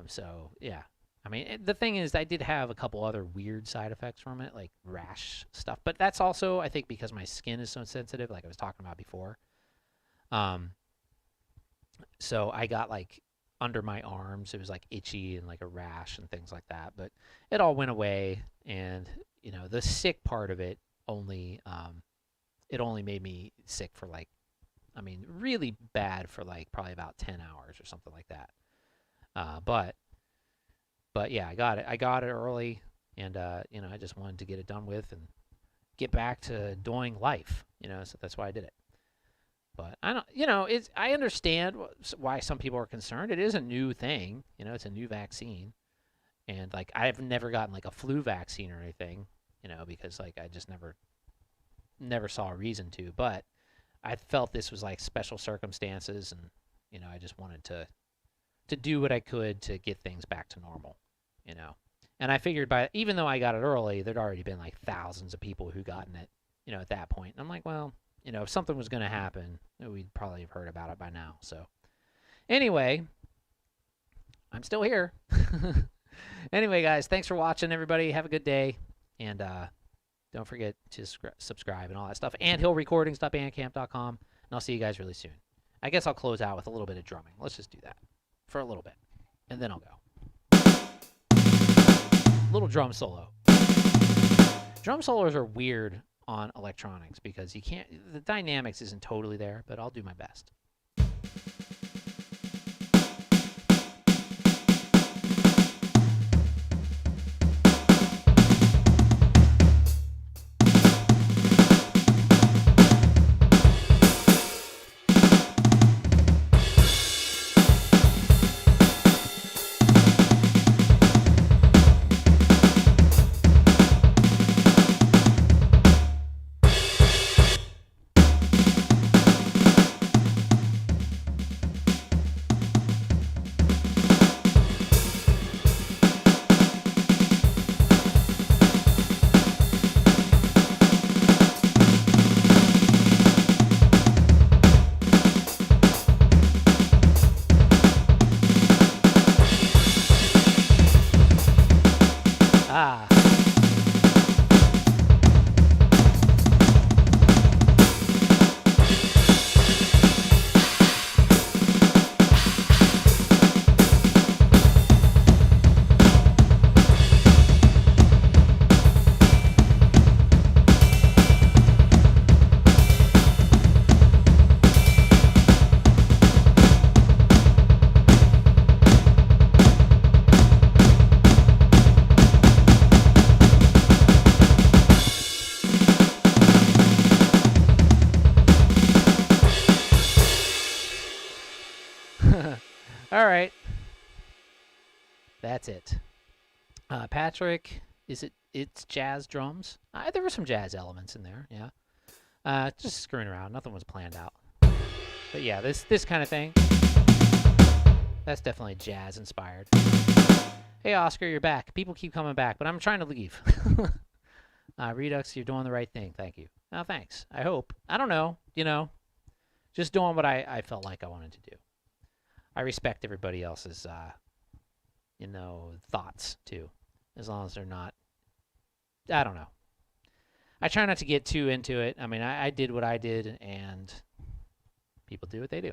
So, yeah. I mean, the thing is, I did have a couple other weird side effects from it, like rash stuff. But that's also, I think, because my skin is so sensitive, like I was talking about before. So I got like under my arms, it was like itchy and like a rash and things like that. But it all went away. And, you know, the sick part of it only, it only made me sick for like, I mean, really bad for like probably about 10 hours or something like that. But yeah, I got it. I got it early, and you know, I just wanted to get it done with and get back to doing life. You know, so that's why I did it. But I don't, you know, I understand why some people are concerned. It is a new thing. You know, it's a new vaccine, and like I've never gotten like a flu vaccine or anything. You know, because like I just never saw a reason to. But I felt this was like special circumstances, and you know, I just wanted to do what I could to get things back to normal, you know. And I figured even though I got it early, there'd already been like thousands of people who gotten it, you know, at that point. And I'm like, well, you know, if something was going to happen, we'd probably have heard about it by now. So anyway, I'm still here. Anyway, guys, thanks for watching, everybody. Have a good day. And don't forget to subscribe and all that stuff. Anthillrecordings.bandcamp.com. And I'll see you guys really soon. I guess I'll close out with a little bit of drumming. Let's just do that for a little bit, and then I'll go. Little drum solo. Drum solos are weird on electronics because you can't, the dynamics isn't totally there, but I'll do my best. Ah. All right. That's it. Patrick, it's jazz drums? There were some jazz elements in there, yeah. Just screwing around. Nothing was planned out. But yeah, this kind of thing, that's definitely jazz inspired. Hey, Oscar, you're back. People keep coming back, but I'm trying to leave. Redux, you're doing the right thing. Thank you. Oh, thanks. I hope. I don't know. You know, just doing what I felt like I wanted to do. I respect everybody else's, you know, thoughts, too. As long as they're not, I don't know. I try not to get too into it. I mean, I did what I did, and people do what they do.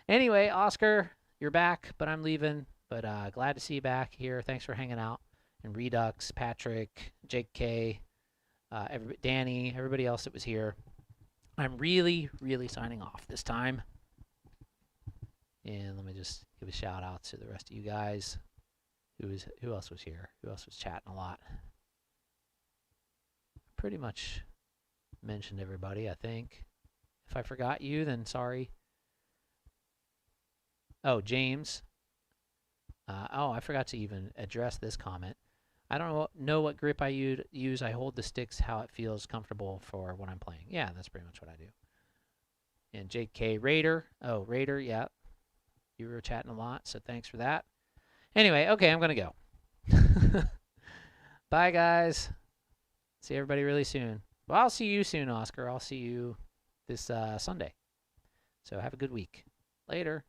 Anyway, Oscar, you're back, but I'm leaving. But glad to see you back here. Thanks for hanging out. And Redux, Patrick, Jake K, Danny, everybody else that was here. I'm really, really signing off this time. And let me just give a shout out to the rest of you guys. Who else was here? Who else was chatting a lot? pretty much mentioned everybody, I think. If I forgot you, then sorry. Oh, James. Oh, I forgot to even address this comment. I don't know what grip I use. I hold the sticks how it feels comfortable for when I'm playing. Yeah, that's pretty much what I do. And JK Raider. Oh, Raider, yeah. You were chatting a lot, so thanks for that. Anyway, okay, I'm going to go. Bye, guys. See everybody really soon. Well, I'll see you soon, Oscar. I'll see you this Sunday. So have a good week. Later.